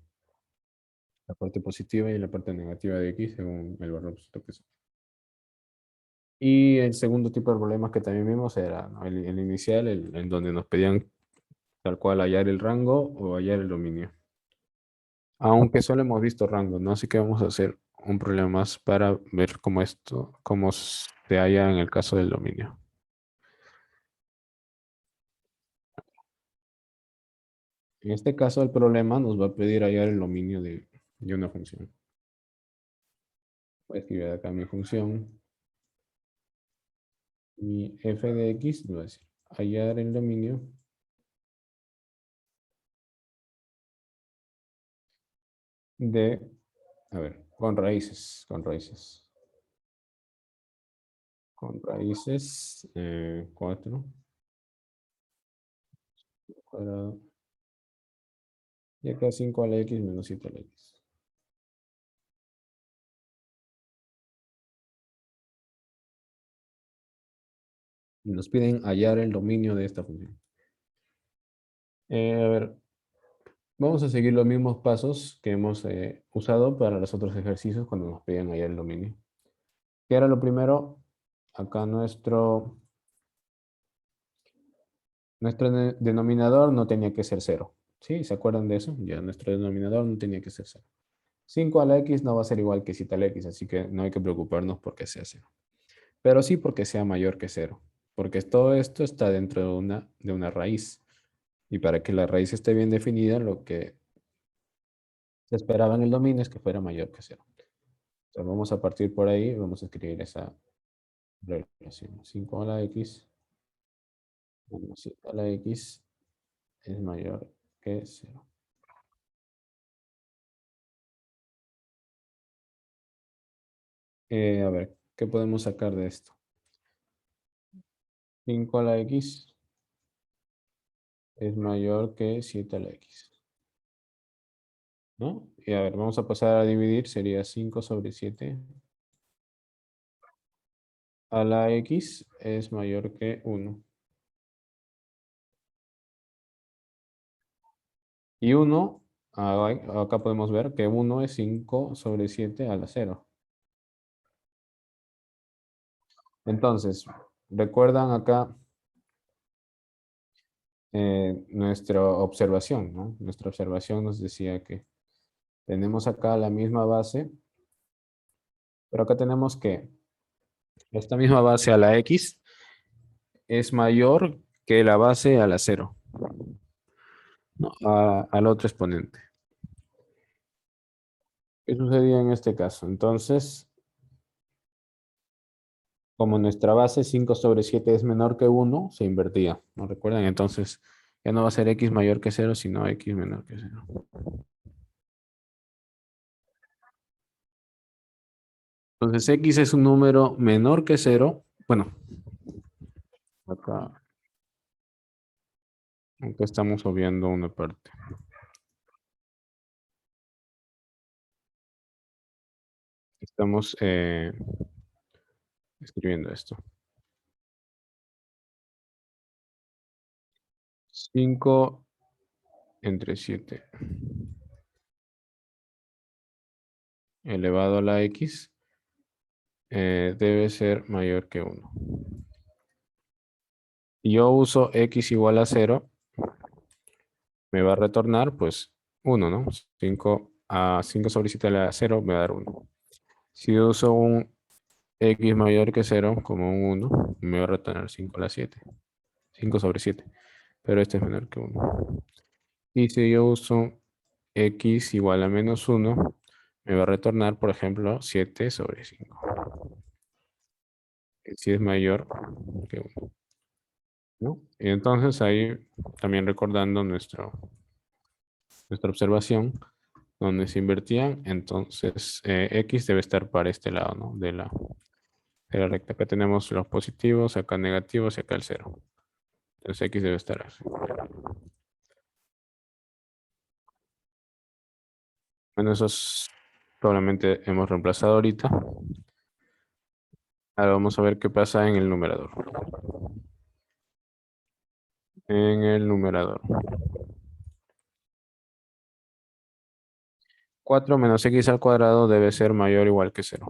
positiva y la parte negativa de X según el valor absoluto que sea. Y el segundo tipo de problemas que también vimos era, ¿no? El inicial, en donde nos pedían tal cual hallar el rango o hallar el dominio. Aunque solo hemos visto rango, ¿no? Así que vamos a hacer un problema más para ver cómo se halla en el caso del dominio. En este caso, el problema nos va a pedir hallar el dominio de una función. Voy a escribir acá mi función. Mi f de x, va a decir hallar el dominio de, a ver, con raíces 4 cuadrado. Y acá 5 a la x menos 7 a la x. Y nos piden hallar el dominio de esta función. A ver, vamos a seguir los mismos pasos que hemos usado para los otros ejercicios cuando nos piden hallar el dominio. ¿Qué era lo primero? Acá nuestro denominador no tenía que ser 0. ¿Sí? ¿Se acuerdan de eso? Ya nuestro denominador no tenía que ser 0. 5 a la x no va a ser igual que 7 a la x, así que no hay que preocuparnos porque sea 0. Pero sí porque sea mayor que 0, porque todo esto está dentro de una raíz. Y para que la raíz esté bien definida, lo que se esperaba en el dominio es que fuera mayor que 0. Entonces vamos a partir por ahí y vamos a escribir esa relación. 5 a la x menos 7 a la x es mayor que 0. A ver, ¿qué podemos sacar de esto? 5 a la x es mayor que 7 a la x, ¿no? Y a ver, vamos a pasar a dividir, sería 5 sobre 7 a la x es mayor que 1. Y 1, acá podemos ver que 1 es 5 sobre 7 a la 0. Entonces, recuerdan acá nuestra observación, ¿no? Nuestra observación nos decía que tenemos acá la misma base, pero acá tenemos que esta misma base a la x es mayor que la base a la 0, ¿no? Al otro exponente. ¿Qué sucedía en este caso? Entonces, como nuestra base 5 sobre 7 es menor que 1, se invertía, ¿no recuerdan? Entonces, ya no va a ser x mayor que 0, sino x menor que 0. Entonces, x es un número menor que 0. Bueno, acá estamos obviando una parte. Estamos escribiendo esto. 5 entre 7 elevado a la x debe ser mayor que 1. Si yo uso x igual a 0, me va a retornar pues 1, ¿no? 5 sobre 7 a la 0 me va a dar 1. Si yo uso un x mayor que 0, como un 1, me va a retornar 5 a la 7. 5 sobre 7. Pero este es menor que 1. Y si yo uso x igual a menos 1, me va a retornar, por ejemplo, 7 sobre 5. Si es mayor que 1, ¿no? Y entonces ahí también recordando nuestra observación, donde se invertían, entonces x debe estar para este lado, ¿no? De la recta. Acá tenemos los positivos, acá negativos y acá el 0. Entonces x debe estar así. Bueno, eso es probablemente hemos reemplazado ahorita. Ahora vamos a ver qué pasa en el numerador. En el numerador. 4 menos x al cuadrado debe ser mayor o igual que 0.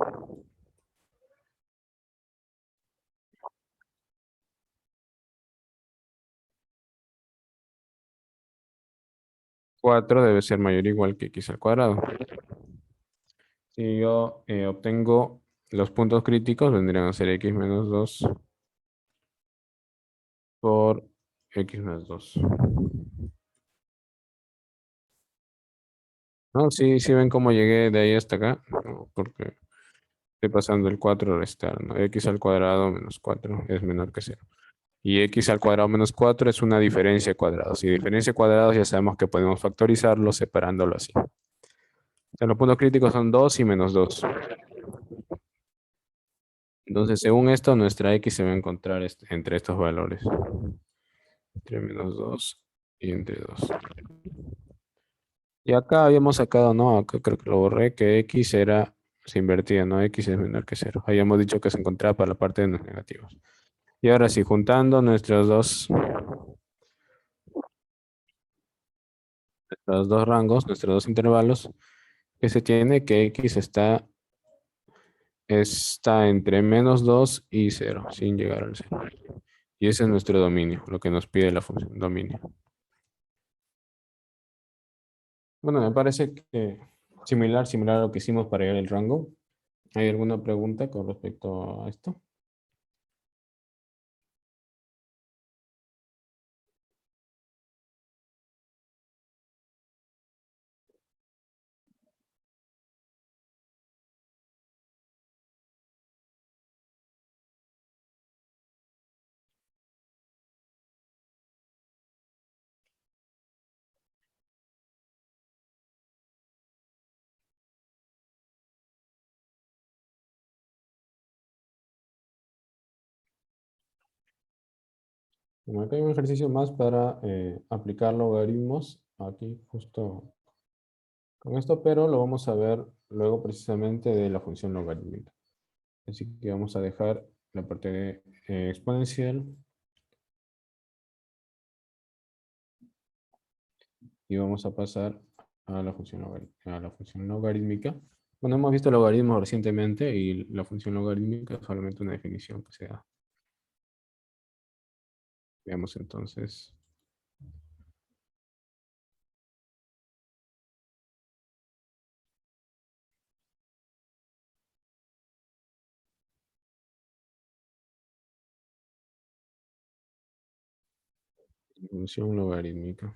4 debe ser mayor o igual que x al cuadrado. Si yo obtengo los puntos críticos, vendrían a ser x menos 2 por x más 2. ¿No? Sí, sí ven cómo llegué de ahí hasta acá. No, porque estoy pasando el 4 a restar, ¿no? X al cuadrado menos 4 es menor que 0. Y x al cuadrado menos 4 es una diferencia de cuadrados. Si diferencia de cuadrados ya sabemos que podemos factorizarlo separándolo así. O sea, los puntos críticos son 2 y menos 2. Entonces, según esto, nuestra x se va a encontrar entre estos valores. Entre menos 2 y entre 2. Y acá habíamos sacado, no, acá creo que lo borré, que x se invertía, ¿no? X es menor que cero. Habíamos dicho que se encontraba para la parte de los negativos. Y ahora sí, juntando los dos rangos, nuestros dos intervalos, que se tiene que x está entre -2 y 0, sin llegar al 0. Y ese es nuestro dominio, lo que nos pide la función dominio. Bueno, me parece que similar a lo que hicimos para hallar el rango. ¿Hay alguna pregunta con respecto a esto? Bueno, acá hay un ejercicio más para aplicar logaritmos aquí justo con esto, pero lo vamos a ver luego precisamente de la función logarítmica. Así que vamos a dejar la parte de exponencial y vamos a pasar a la función logarítmica. Bueno, hemos visto logaritmos recientemente y la función logarítmica es solamente una definición que se da. Veamos entonces. Función logarítmica.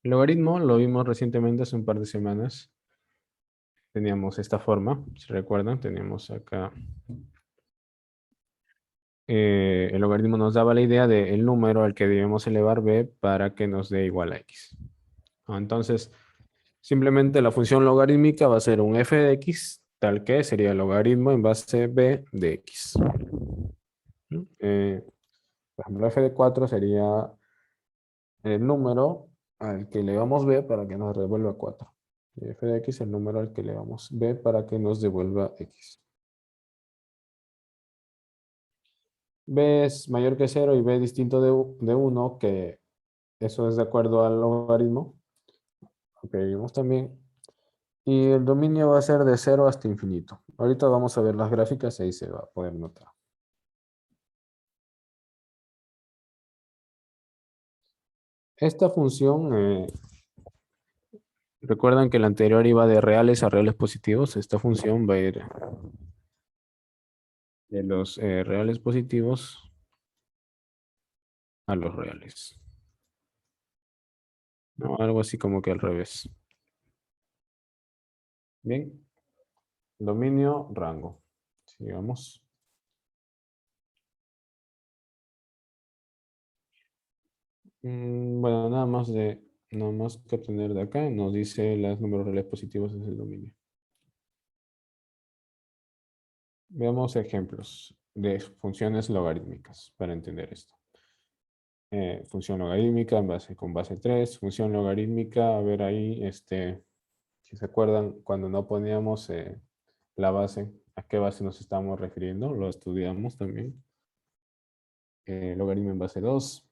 El logaritmo lo vimos recientemente hace un par de semanas. Teníamos esta forma, si recuerdan, teníamos acá. El logaritmo nos daba la idea del número al que debemos elevar b para que nos dé igual a x. Entonces, simplemente la función logarítmica va a ser un f de x, tal que sería el logaritmo en base b de x. Por ejemplo, f de 4 sería el número al que elevamos b para que nos devuelva 4. Y f de x es el número al que elevamos b para que nos devuelva x. B es mayor que 0 y b distinto de 1, que eso es de acuerdo al logaritmo. Ok, vimos también. Y el dominio va a ser de 0 hasta infinito. Ahorita vamos a ver las gráficas y ahí se va a poder notar. Esta función, recuerdan que la anterior iba de reales a reales positivos. Esta función va a ir de los reales positivos a los reales. ¿No? Algo así como que al revés. Bien. Dominio, rango. Sigamos. Bueno, nada más que obtener de acá, nos dice los números reales positivos es el dominio. Veamos ejemplos de funciones logarítmicas para entender esto. Función logarítmica con base 3, función logarítmica, a ver ahí, si se acuerdan, cuando no poníamos la base, ¿a qué base nos estamos refiriendo? Lo estudiamos también. Logaritmo en base 2,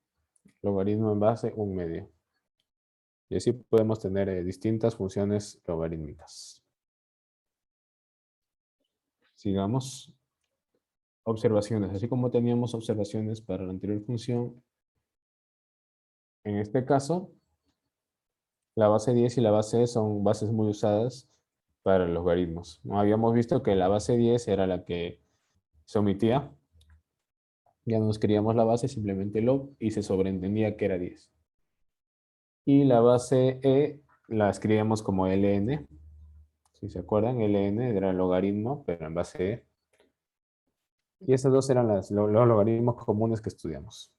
logaritmo en base 1/2. Y así podemos tener distintas funciones logarítmicas. Sigamos. Observaciones. Así como teníamos observaciones para la anterior función, en este caso, la base 10 y la base E son bases muy usadas para los logaritmos. ¿No? Habíamos visto que la base 10 era la que se omitía. Ya no nos queríamos la base, simplemente log, y se sobreentendía que era 10. Y la base E la escribíamos como ln. Si se acuerdan, ln era el logaritmo, pero en base E. Y esas dos eran los logaritmos comunes que estudiamos.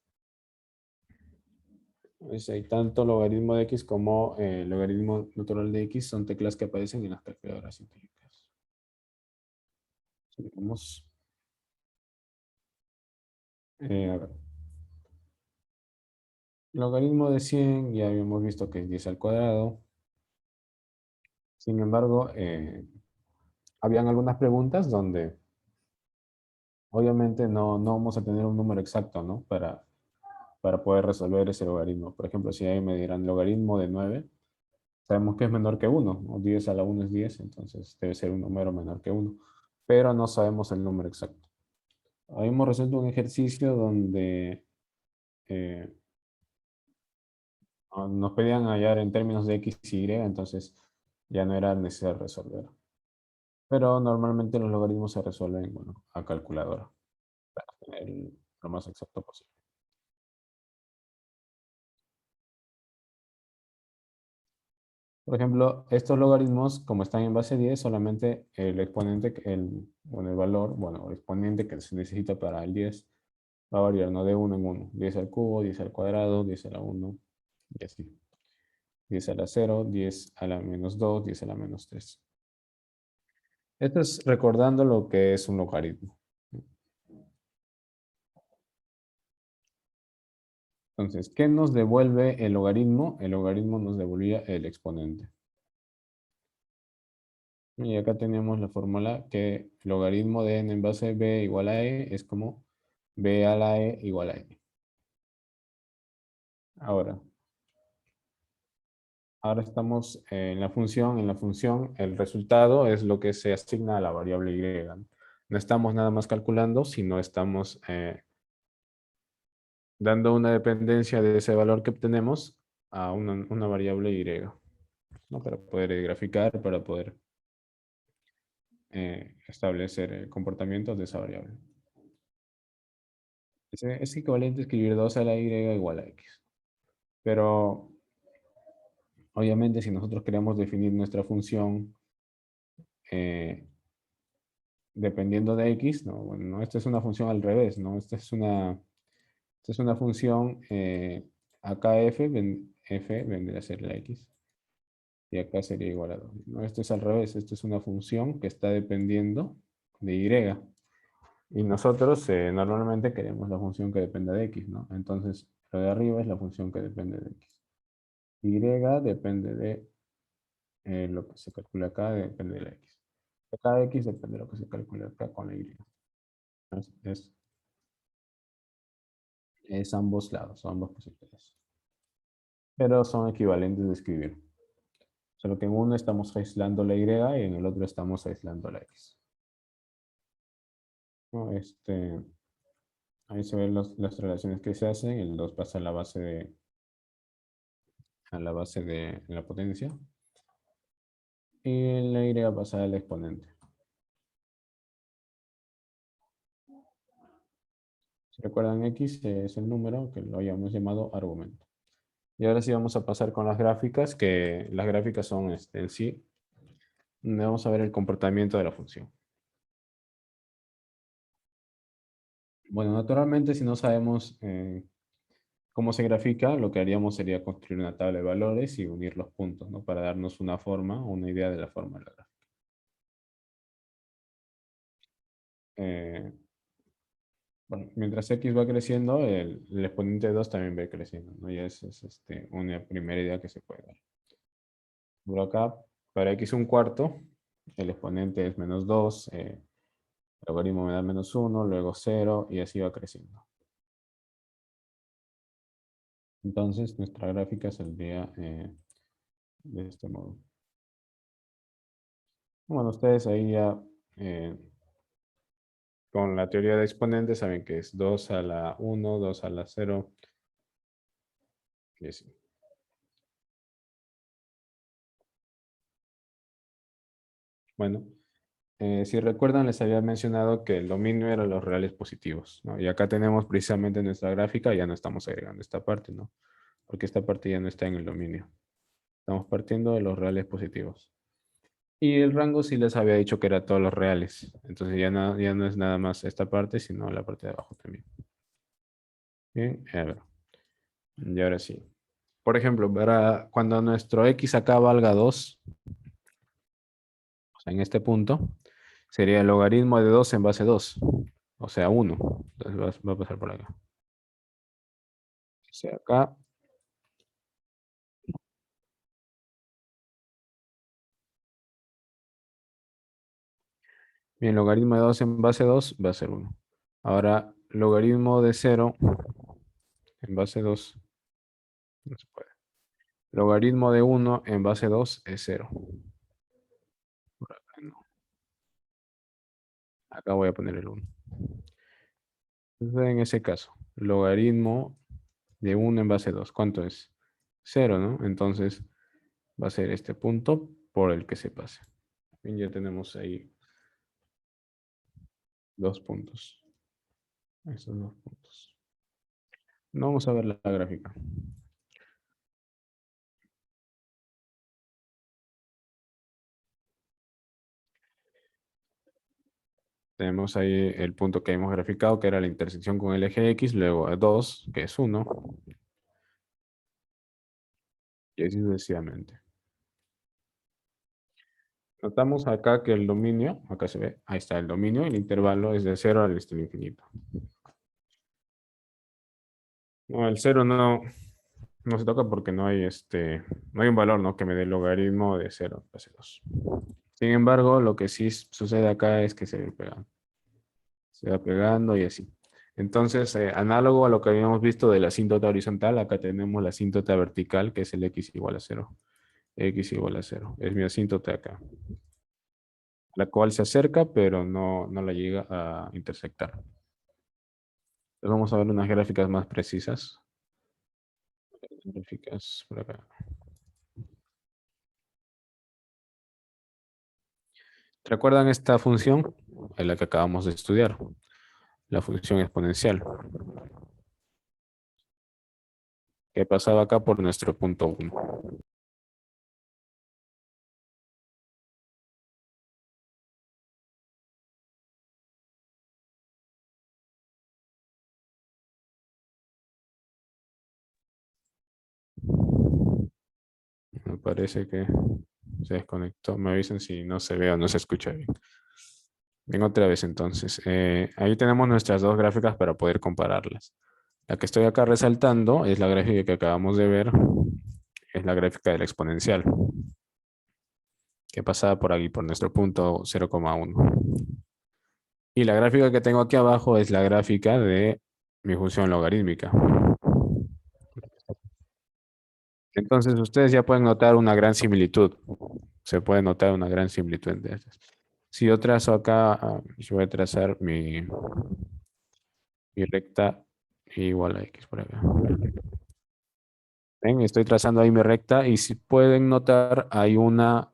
Pues hay tanto logaritmo de x como logaritmo natural de x son teclas que aparecen en las calculadoras científicas. Vamos, a ver. Logaritmo de 100 ya habíamos visto que es 10 al cuadrado. Sin embargo, habían algunas preguntas donde obviamente no vamos a tener un número exacto, ¿no? Para poder resolver ese logaritmo. Por ejemplo, si ahí me dieran logaritmo de 9, sabemos que es menor que 1, o 10 a la 1 es 10, entonces debe ser un número menor que 1, pero no sabemos el número exacto. Habíamos resuelto un ejercicio donde eh, nos pedían hallar en términos de x y y, entonces ya no era necesario resolver. Pero normalmente los logaritmos se resuelven, bueno, a calculadora, para tener lo más exacto posible. Por ejemplo, estos logaritmos, como están en base 10, solamente el exponente, bueno, el valor, bueno, el exponente que se necesita para el 10 va a variar, ¿no? De 1 en 1. 10 al cubo, 10 al cuadrado, 10 a la 1, y así. 10 a la 0, 10 a la menos 2, 10 a la menos 3. Esto es recordando lo que es un logaritmo. Entonces, ¿qué nos devuelve el logaritmo? El logaritmo nos devolvía el exponente. Y acá tenemos la fórmula que logaritmo de n en base b igual a e es como b a la e igual a n. Ahora, ahora estamos en la función. En la función, el resultado es lo que se asigna a la variable y. No estamos nada más calculando, sino estamos dando una dependencia de ese valor que obtenemos a una variable y, ¿no? Para poder graficar, para poder establecer comportamientos de esa variable. Es equivalente a escribir 2 a la y igual a x. Pero obviamente si nosotros queremos definir nuestra función eh, dependiendo de x, no, bueno, no, esta es una función al revés, ¿no? Esta es una función, acá f vendría a ser la x, y acá sería igual a 2. ¿No? Esto es al revés, esto es una función que está dependiendo de y nosotros normalmente queremos la función que dependa de x, ¿no? Entonces, lo de arriba es la función que depende de x. Y depende de lo que se calcula acá, depende de la x. Acá x depende de lo que se calcula acá con la y. Es, es, es ambos lados, son ambas posibilidades. Pero son equivalentes de escribir. Solo que en uno estamos aislando la y en el otro estamos aislando la x. ¿No? Ahí se ven las relaciones que se hacen. El 2 pasa a la base de la potencia. Y la y pasa al exponente. Si recuerdan, x es el número que lo habíamos llamado argumento. Y ahora sí vamos a pasar con las gráficas, que las gráficas son en sí, donde vamos a ver el comportamiento de la función. Bueno, naturalmente si no sabemos cómo se grafica, lo que haríamos sería construir una tabla de valores y unir los puntos, ¿no? Para darnos una forma, una idea de la forma de la gráfica. Eh, bueno, mientras x va creciendo, el exponente 2 también va creciendo, ¿no? Y esa es una primera idea que se puede dar. Por acá, para x un cuarto, el exponente es menos 2, el logaritmo me da menos 1, luego 0, y así va creciendo. Entonces, nuestra gráfica saldría de este modo. Bueno, ustedes ahí ya eh, con la teoría de exponentes saben que es 2 a la 1, 2 a la 0, y así. Bueno, si recuerdan, les había mencionado que el dominio era los reales positivos, ¿no? Y acá tenemos precisamente nuestra gráfica, ya no estamos agregando esta parte, ¿no? Porque esta parte ya no está en el dominio. Estamos partiendo de los reales positivos. Y el rango sí les había dicho que era todos los reales. Entonces ya no es nada más esta parte, sino la parte de abajo también. Bien, a ver. Y ahora sí. Por ejemplo, cuando nuestro x acá valga 2, o sea, en este punto, Sería el logaritmo de 2 en base 2. O sea, 1. Entonces va a pasar por acá. O sea, acá. Bien, logaritmo de 2 en base 2 va a ser 1. Ahora, logaritmo de 0 en base 2 no se puede. Logaritmo de 1 en base 2 es 0. Por acá no. Acá voy a poner el 1. Entonces, en ese caso, logaritmo de 1 en base 2, ¿cuánto es? 0, ¿no? Entonces, va a ser este punto por el que se pase. Bien, ya tenemos ahí 2 puntos. Esos 2 puntos. No vamos a ver la gráfica. Tenemos ahí el punto que hemos graficado, que era la intersección con el eje X, luego 2, que es 1, y así sucesivamente. Notamos acá que el dominio, acá se ve, ahí está el dominio, el intervalo es de 0 al extremo infinito. No, el 0 no se toca porque no hay un valor, ¿no?, que me dé el logaritmo de 0 base 2. Sin embargo, lo que sí sucede acá es que se ve pegando. Se va pegando y así. Entonces, análogo a lo que habíamos visto de la asíntota horizontal, acá tenemos la asíntota vertical, que es el x igual a 0. X igual a 0. Es mi asíntota acá. La cual se acerca, pero no la llega a intersectar. Entonces vamos a ver unas gráficas más precisas. Gráficas por acá. ¿Recuerdan esta función? En la que acabamos de estudiar. La función exponencial. Que pasaba acá por nuestro punto 1. Me parece que se desconectó. Me avisen si no se ve o no se escucha bien. Bien, otra vez entonces. Ahí tenemos nuestras dos gráficas para poder compararlas. La que estoy acá resaltando es la gráfica que acabamos de ver. Es la gráfica de la exponencial. Que pasaba por aquí, por nuestro punto 0,1. Y la gráfica que tengo aquí abajo es la gráfica de mi función logarítmica. Entonces ustedes ya pueden notar una gran similitud. Se puede notar una gran similitud entre estas. Si yo trazo acá, yo voy a trazar mi recta igual a x por acá. ¿Ven? Estoy trazando ahí mi recta y si pueden notar hay una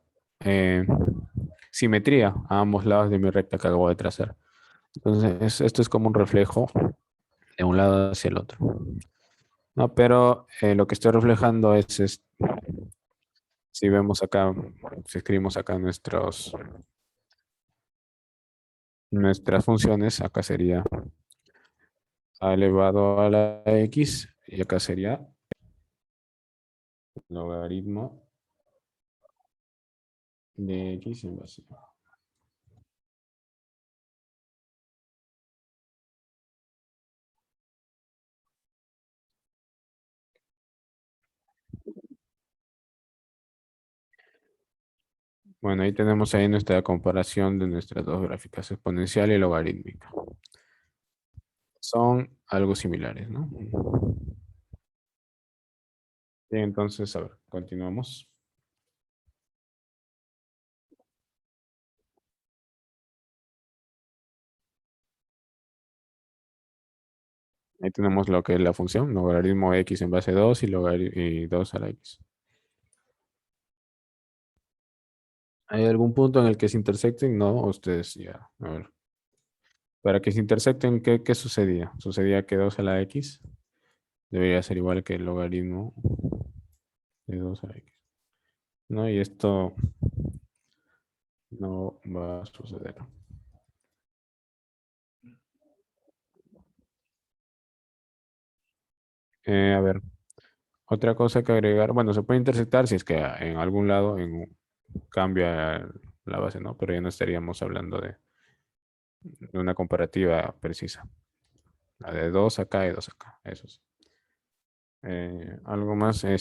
simetría a ambos lados de mi recta que acabo de trazar. Entonces esto es como un reflejo de un lado hacia el otro. No, pero lo que estoy reflejando es si vemos acá, si escribimos acá nuestras funciones, acá sería a elevado a la x y acá sería logaritmo de x en base. Bueno, ahí tenemos ahí nuestra comparación de nuestras dos gráficas, exponencial y logarítmica. Son algo similares, ¿no? Bien, entonces, a ver, continuamos. Ahí tenemos lo que es la función, logaritmo de x en base 2 y 2 a la x. ¿Hay algún punto en el que se intersecten? No, ustedes ya. A ver. Para que se intersecten, ¿qué sucedía? Sucedía que 2 a la x debería ser igual que el logaritmo de 2 a la x. ¿No? Y esto no va a suceder. A ver, otra cosa que agregar. Bueno, se puede intersectar si es que en algún lado cambia la base, ¿no? Pero ya no estaríamos hablando una comparativa precisa. La de 2 acá y 2 acá, eso sí. Algo más, eh,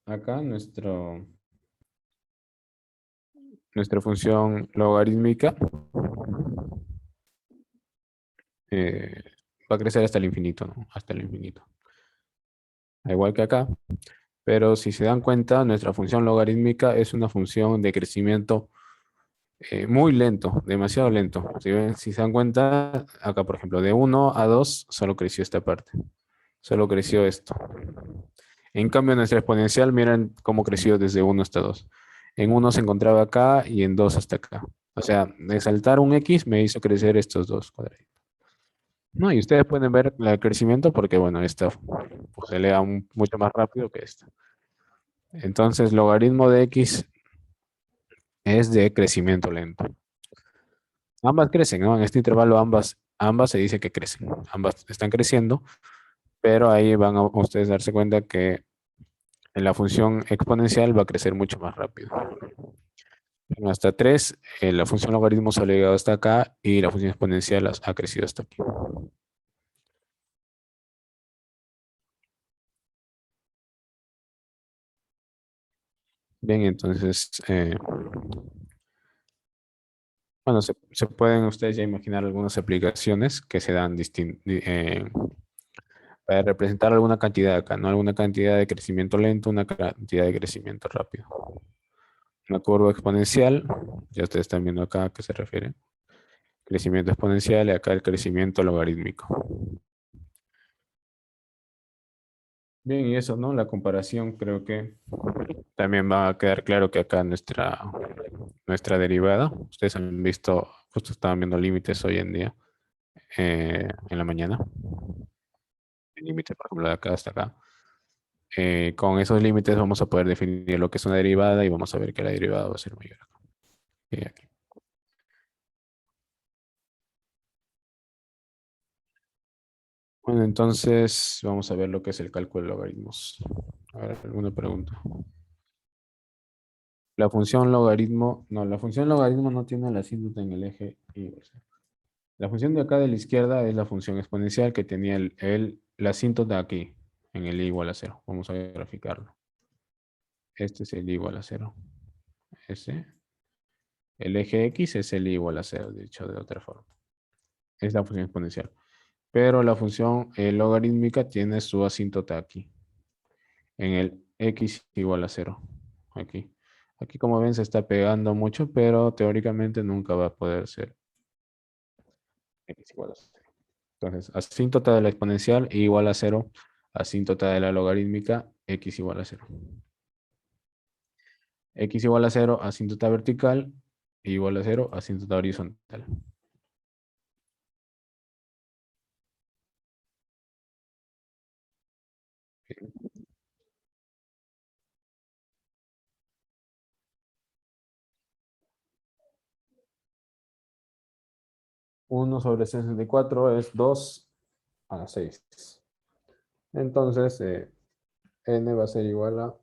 acá nuestra función logarítmica eh, va a crecer hasta el infinito, ¿no? Hasta el infinito. Igual que acá, pero si se dan cuenta, nuestra función logarítmica es una función de crecimiento muy lento, demasiado lento. Si se dan cuenta, acá por ejemplo, de 1 a 2 solo creció esta parte, solo creció esto. En cambio, nuestra exponencial, miren cómo creció desde 1 hasta 2. En 1 se encontraba acá y en 2 hasta acá. O sea, de saltar un X me hizo crecer estos dos cuadraditos. No, y ustedes pueden ver el crecimiento porque, bueno, esta pues, se eleva mucho más rápido que esta. Entonces, logaritmo de X es de crecimiento lento. Ambas crecen, ¿no? En este intervalo ambas se dice que crecen. Ambas están creciendo, pero ahí van a ustedes darse cuenta que la función exponencial va a crecer mucho más rápido. Bueno, hasta 3, la función logaritmo solo ha llegado hasta acá y la función exponencial ha crecido hasta aquí. Bien, entonces, bueno, se pueden ustedes ya imaginar algunas aplicaciones que se dan para representar alguna cantidad acá, ¿no? Alguna cantidad de crecimiento lento, una cantidad de crecimiento rápido. Una curva exponencial, ya ustedes están viendo acá a qué se refiere. Crecimiento exponencial y acá el crecimiento logarítmico. Bien, y eso, ¿no? La comparación creo que también va a quedar claro que acá nuestra derivada, ustedes han visto, justo estaban viendo límites hoy en día, en la mañana. El límite, por ejemplo, de acá hasta acá. Con esos límites vamos a poder definir lo que es una derivada y vamos a ver que la derivada va a ser mayor que aquí. Bueno, entonces vamos a ver lo que es el cálculo de logaritmos. A ver, ¿alguna pregunta? La función logaritmo, no, la función logaritmo no tiene la asíntota en el eje y. La función de acá de la izquierda es la función exponencial que tenía la asíntota aquí, en el i igual a 0. Vamos a graficarlo. Este es el i igual a 0. Ese. El eje X es el i igual a 0, dicho de otra forma. Es la función exponencial. Pero la función logarítmica tiene su asíntota aquí, en el X igual a 0. Aquí. Aquí, como ven, se está pegando mucho, pero teóricamente nunca va a poder ser X igual a 0. Entonces, asíntota de la exponencial i igual a 0, asíntota de la logarítmica x igual a 0. X igual a 0, asíntota vertical, y igual a 0, asíntota horizontal. Uno sobre 64 es 2 a la 6. Entonces, n va a ser igual a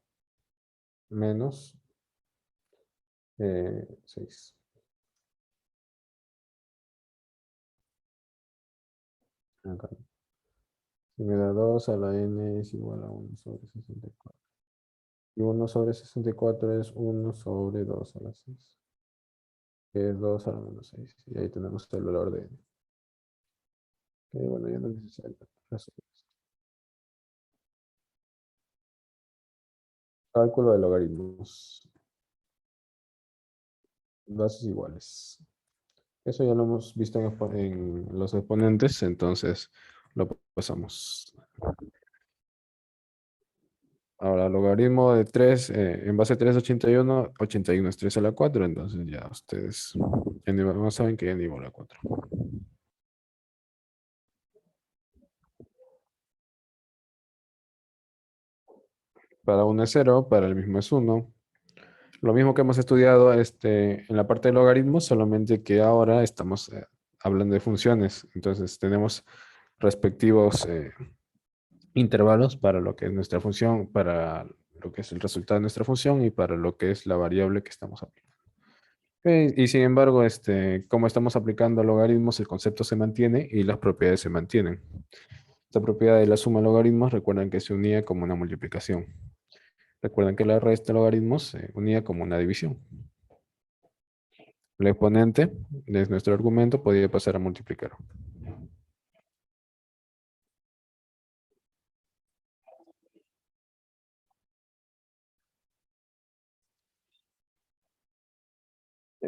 menos 6. Acá. Si me da 2 a la n es igual a 1 sobre 64. Y 1 sobre 64 es 1 sobre 2 a la 6, que es 2 a la menos 6. Y ahí tenemos el valor de n. Bueno, ya no es necesario resolver esto. Cálculo de logaritmos. Bases iguales. Eso ya lo hemos visto en los exponentes, entonces lo pasamos. Ahora, logaritmo de 3, en base a 3, 81, 81 es 3 a la 4, entonces ya ustedes no saben que ya ni igual a 4. Para uno es 0, para el mismo es 1. Lo mismo que hemos estudiado en la parte de logaritmos, solamente que ahora estamos hablando de funciones. Entonces tenemos respectivos intervalos para lo que es nuestra función, para lo que es el resultado de nuestra función y para lo que es la variable que estamos aplicando. Y sin embargo, como estamos aplicando logaritmos, el concepto se mantiene y las propiedades se mantienen. Esta propiedad de la suma de logaritmos, recuerdan que se unía como una multiplicación. Recuerden que la resta de logaritmos se unía como una división. El exponente de nuestro argumento podía pasar a multiplicar.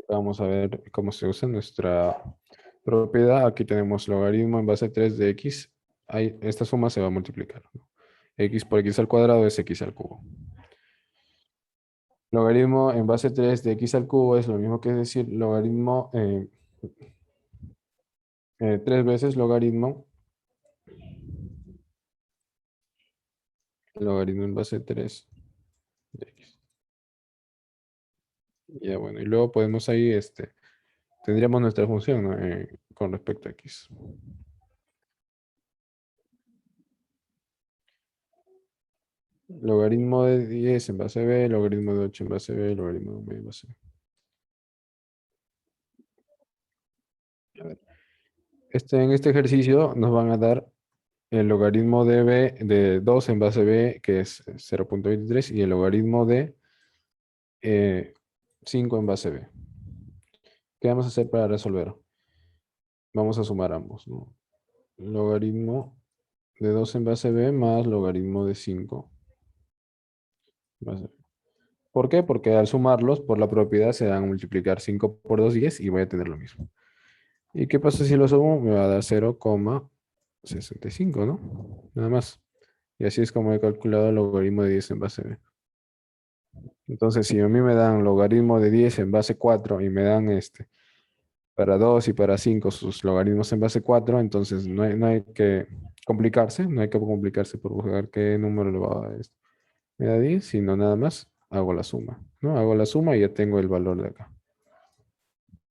Vamos a ver cómo se usa nuestra propiedad. Aquí tenemos logaritmo en base 3 de x. Esta suma se va a multiplicar, ¿no? X por x al cuadrado es x al cubo. Logaritmo en base 3 de x al cubo es lo mismo que decir logaritmo 3 veces logaritmo en base 3 de x. Ya bueno, y luego podemos ahí, tendríamos nuestra función, ¿no? Con respecto a x. Logaritmo de 10 en base b, logaritmo de 8 en base b, logaritmo de b en base b. A ver, en este ejercicio nos van a dar el logaritmo de b de 2 en base b, que es 0.23, y el logaritmo de 5 en base b. ¿Qué vamos a hacer para resolver? Vamos a sumar ambos, ¿no? Logaritmo de 2 en base b más logaritmo de 5 en base b. ¿Por qué? Porque al sumarlos, por la propiedad, se van a multiplicar 5 por 2, 10 y voy a tener lo mismo. ¿Y qué pasa si lo sumo? Me va a dar 0,65, ¿no? Nada más. Y así es como he calculado el logaritmo de 10 en base b. Entonces, si a mí me dan logaritmo de 10 en base 4 y me dan para 2 y para 5 sus logaritmos en base 4, entonces no hay que complicarse, no hay que complicarse por buscar qué número le va a dar esto. Me da 10, sino nada más hago la suma, ¿no? Hago la suma y ya tengo el valor de acá.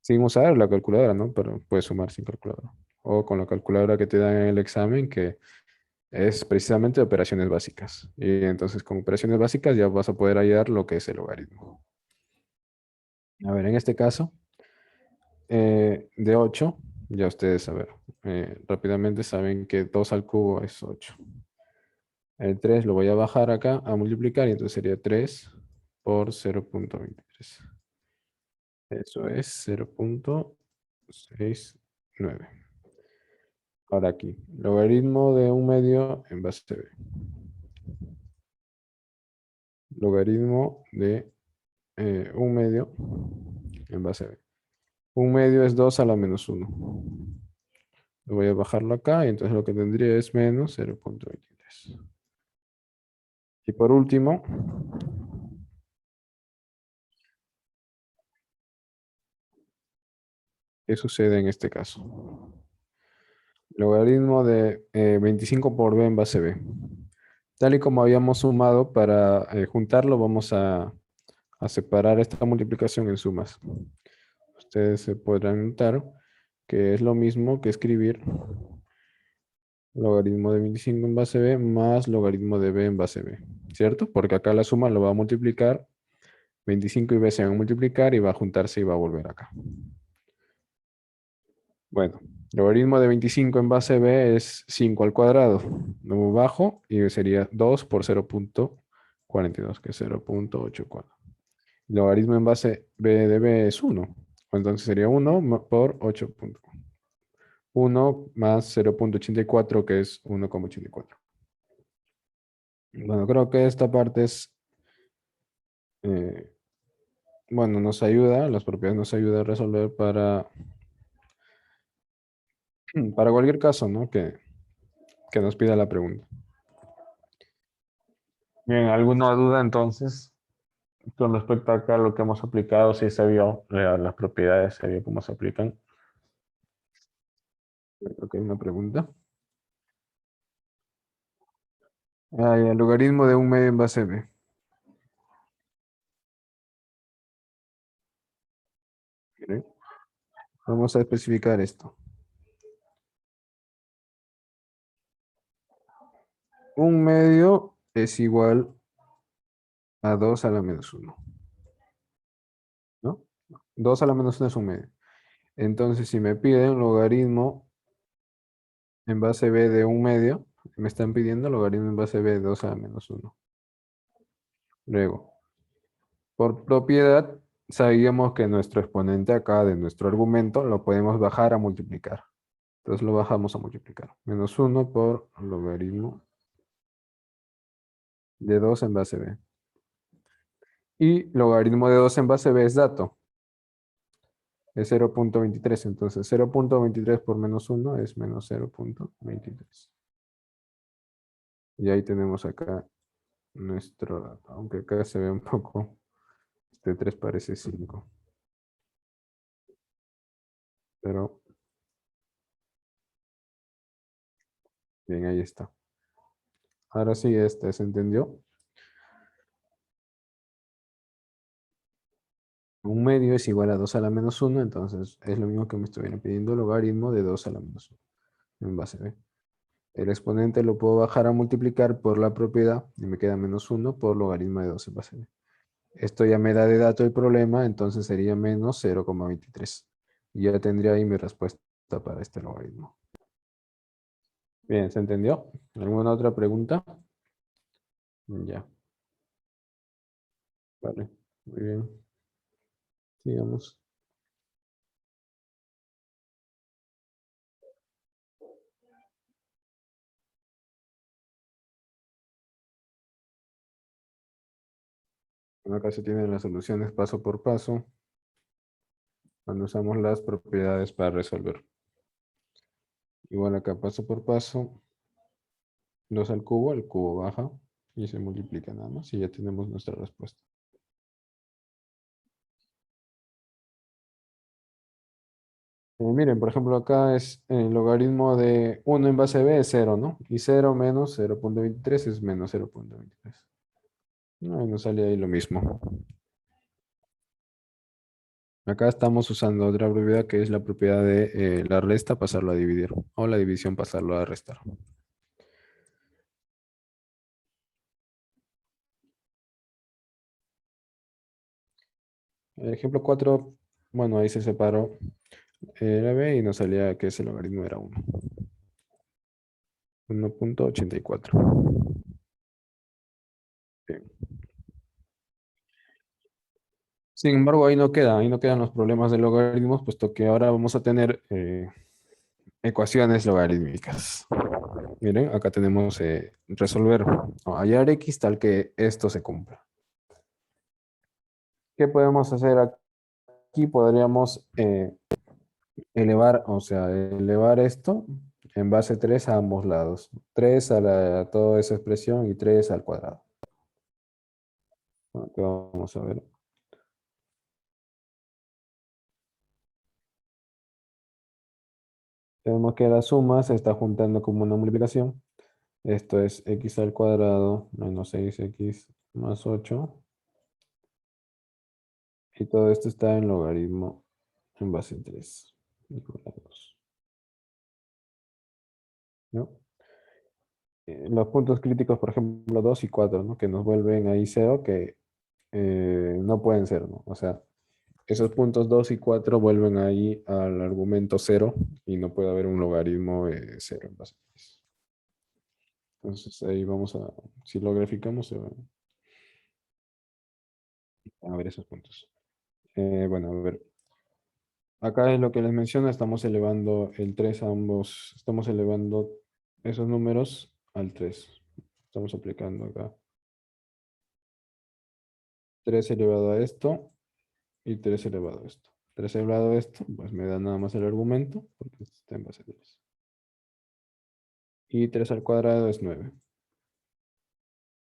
Sin usar la calculadora, ¿no? Pero puedes sumar sin calculadora. O con la calculadora que te dan en el examen, que es precisamente operaciones básicas. Y entonces con operaciones básicas ya vas a poder hallar lo que es el logaritmo. A ver, en este caso, de 8, ya ustedes, a ver, rápidamente saben que 2 al cubo es 8. El 3 lo voy a bajar acá a multiplicar y entonces sería 3 por 0.23. Eso es 0.69. Ahora aquí, logaritmo de 1/2 en base b. Logaritmo de 1/2 en base b. 1/2 es 2 a la menos 1. Voy a bajarlo acá y entonces lo que tendría es menos 0.23. Y por último, ¿qué sucede en este caso? Logaritmo de 25 por b en base b. Tal y como habíamos sumado, para juntarlo vamos a separar esta multiplicación en sumas. Ustedes se podrán notar que es lo mismo que escribir logaritmo de 25 en base b más logaritmo de b en base b, ¿cierto? Porque acá la suma lo va a multiplicar, 25 y b se van a multiplicar y va a juntarse y va a volver acá. Bueno, logaritmo de 25 en base b es 5 al cuadrado. Lo bajo y sería 2 por 0.42, que es 0.84. Logaritmo en base b de b es 1. Entonces sería 1 por 8. 1 más 0.84, que es 1,84. Bueno, creo que esta parte es, eh, bueno, nos ayuda, las propiedades nos ayuda a resolver para cualquier caso, ¿no? Que nos pida la pregunta. Bien, ¿alguna duda entonces con respecto a acá lo que hemos aplicado? Si se vio las propiedades, se vio cómo se aplican. Creo que hay una pregunta. El logaritmo de 1/2 en base b. Miren, vamos a especificar esto. Un medio es igual a 2 a la menos uno, ¿no? 2 a la menos uno es un medio. Entonces, si me piden logaritmo en base b de un medio, me están pidiendo logaritmo en base b de 2 a la menos uno. Luego, por propiedad, sabíamos que nuestro exponente acá de nuestro argumento lo podemos bajar a multiplicar. Entonces lo bajamos a multiplicar. Menos uno por logaritmo de 2 en base b. Y logaritmo de 2 en base b es dato. Es 0.23. Entonces 0.23 por menos uno es menos 0.23. Y ahí tenemos acá nuestro dato. Aunque acá se ve un poco, este 3 parece 5. Pero bien, ahí está. Ahora sí, este se entendió. Un medio es igual a 2 a la menos uno, entonces es lo mismo que me estuvieran pidiendo logaritmo de 2 a la menos uno en base b. El exponente lo puedo bajar a multiplicar por la propiedad y me queda menos uno por logaritmo de 2 en base b. Esto ya me da de dato el problema, entonces sería menos 0,23. Y ya tendría ahí mi respuesta para este logaritmo. Bien, ¿se entendió? ¿Alguna otra pregunta? Ya, vale. Muy bien. Sigamos. Bueno, acá se tienen las soluciones paso por paso cuando usamos las propiedades para resolver. Igual acá paso por paso. 2 al cubo, el cubo baja y se multiplica nada más y ya tenemos nuestra respuesta. Miren, por ejemplo, acá es el logaritmo de 1 en base b es 0, ¿no? Y 0 menos 0.23 es menos 0.23. No, y nos sale ahí lo mismo. Acá estamos usando otra propiedad que es la propiedad de la resta pasarlo a dividir o la división pasarlo a restar. El ejemplo 4, bueno, ahí se separó la b y nos salía que ese logaritmo era 1. 1.84. Bien. Sin embargo, ahí no quedan los problemas de logaritmos, puesto que ahora vamos a tener ecuaciones logarítmicas. Miren, acá tenemos resolver o hallar x tal que esto se cumpla. ¿Qué podemos hacer aquí? Podríamos elevar, o sea, elevar esto en base 3 a ambos lados. 3 a toda esa expresión y 3 al cuadrado. Aquí vamos a ver. Tenemos que la suma se está juntando como una multiplicación. Esto es x al cuadrado menos 6x más 8. Y todo esto está en logaritmo en base 3. Igual a 2, ¿no? Los puntos críticos, por ejemplo, 2 y 4, ¿no? Que nos vuelven ahí 0, que no pueden ser, ¿no? O sea, esos puntos 2 y 4 vuelven ahí al argumento 0 y no puede haber un logaritmo 0 en base 3. Entonces ahí vamos a, si lo graficamos, se van a ver esos puntos. Bueno, a ver. Acá es lo que les menciono, estamos elevando el 3 a ambos, estamos elevando esos números al 3. Estamos aplicando acá 3 elevado a esto y 3 elevado a esto. 3 elevado a esto, pues me da nada más el argumento, porque está en base 3. Y 3 al cuadrado es 9.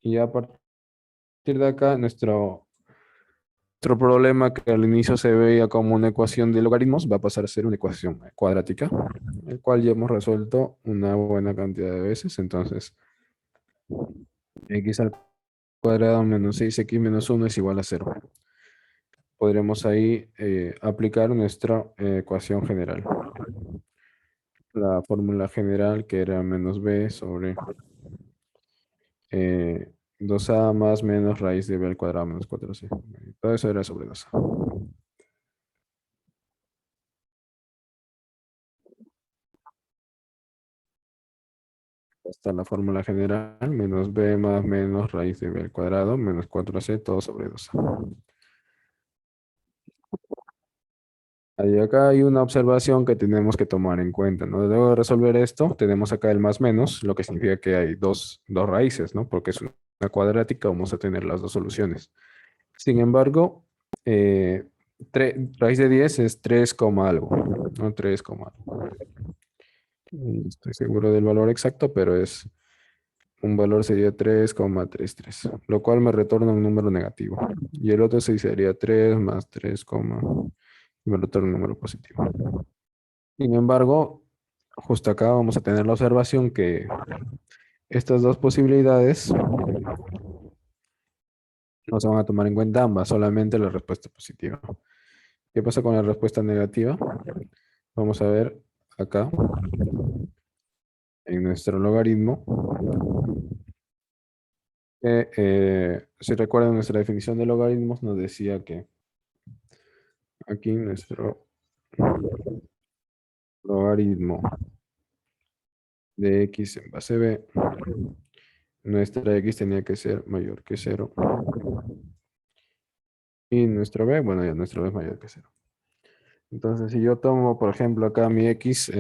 Y a partir de acá, nuestro problema que al inicio se veía como una ecuación de logaritmos va a pasar a ser una ecuación cuadrática, el cual ya hemos resuelto una buena cantidad de veces. Entonces, x al cuadrado menos 6x menos 1 es igual a 0. Podremos ahí aplicar nuestra ecuación general. La fórmula general que era menos b sobre 2a más menos raíz de b al cuadrado menos 4c. Todo eso era sobre 2a. Está la fórmula general, menos b más menos raíz de b al cuadrado menos 4c, todo sobre 2a. Ahí acá hay una observación que tenemos que tomar en cuenta, ¿no? Luego de resolver esto, tenemos acá el más menos, lo que significa que hay dos raíces, ¿no? Porque es una cuadrática, vamos a tener las dos soluciones. Sin embargo, eh, raíz de 10 es 3, algo, ¿no? 3, algo. No estoy seguro del valor exacto, pero es un valor sería 3,33, lo cual me retorna un número negativo. Y el otro sí sería 3 más 3, y me retorna un número positivo. Sin embargo, justo acá vamos a tener la observación que estas dos posibilidades no se van a tomar en cuenta ambas, solamente la respuesta positiva. ¿Qué pasa con la respuesta negativa? Vamos a ver acá en nuestro logaritmo. Si recuerdan nuestra definición de logaritmos, nos decía que aquí nuestro logaritmo de x en base b, nuestra x tenía que ser mayor que 0. Y nuestro b, bueno, ya nuestro b es mayor que 0. Entonces, si yo tomo, por ejemplo, acá mi x,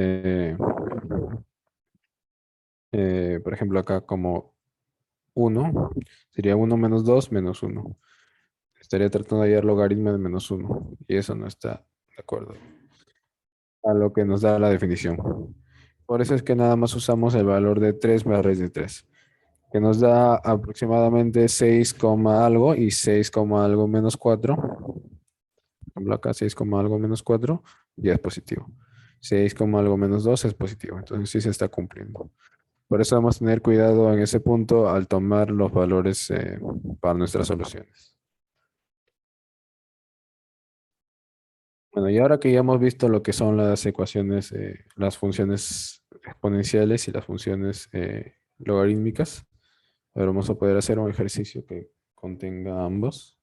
por ejemplo, acá como 1, sería 1 menos 2 menos 1. Estaría tratando de hallar logaritmo de menos 1. Y eso no está de acuerdo a lo que nos da la definición. Por eso es que nada más usamos el valor de 3 más raíz de 3, que nos da aproximadamente 6, algo y 6, algo menos 4. Por ejemplo, acá 6, algo menos 4 ya es positivo. 6, algo menos 2 es positivo. Entonces sí se está cumpliendo. Por eso vamos a tener cuidado en ese punto al tomar los valores para nuestras soluciones. Bueno, y ahora que ya hemos visto lo que son las ecuaciones, las funciones exponenciales y las funciones logarítmicas, ahora vamos a poder hacer un ejercicio que contenga ambos.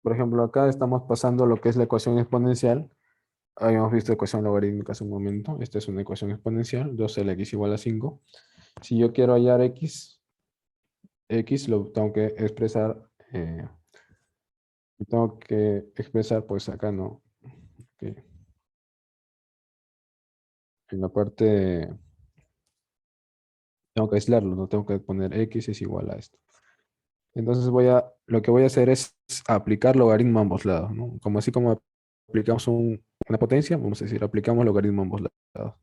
Por ejemplo, acá estamos pasando lo que es la ecuación exponencial. Habíamos visto ecuación logarítmica hace un momento. Esta es una ecuación exponencial, 2x igual a 5. Si yo quiero hallar x lo tengo que expresar, pues acá no. Ok. En la parte, tengo que aislarlo, no tengo que poner x es igual a esto. Entonces lo que voy a hacer es aplicar logaritmo a ambos lados, ¿no? Como así como aplicamos una potencia, vamos a decir, aplicamos logaritmo a ambos lados.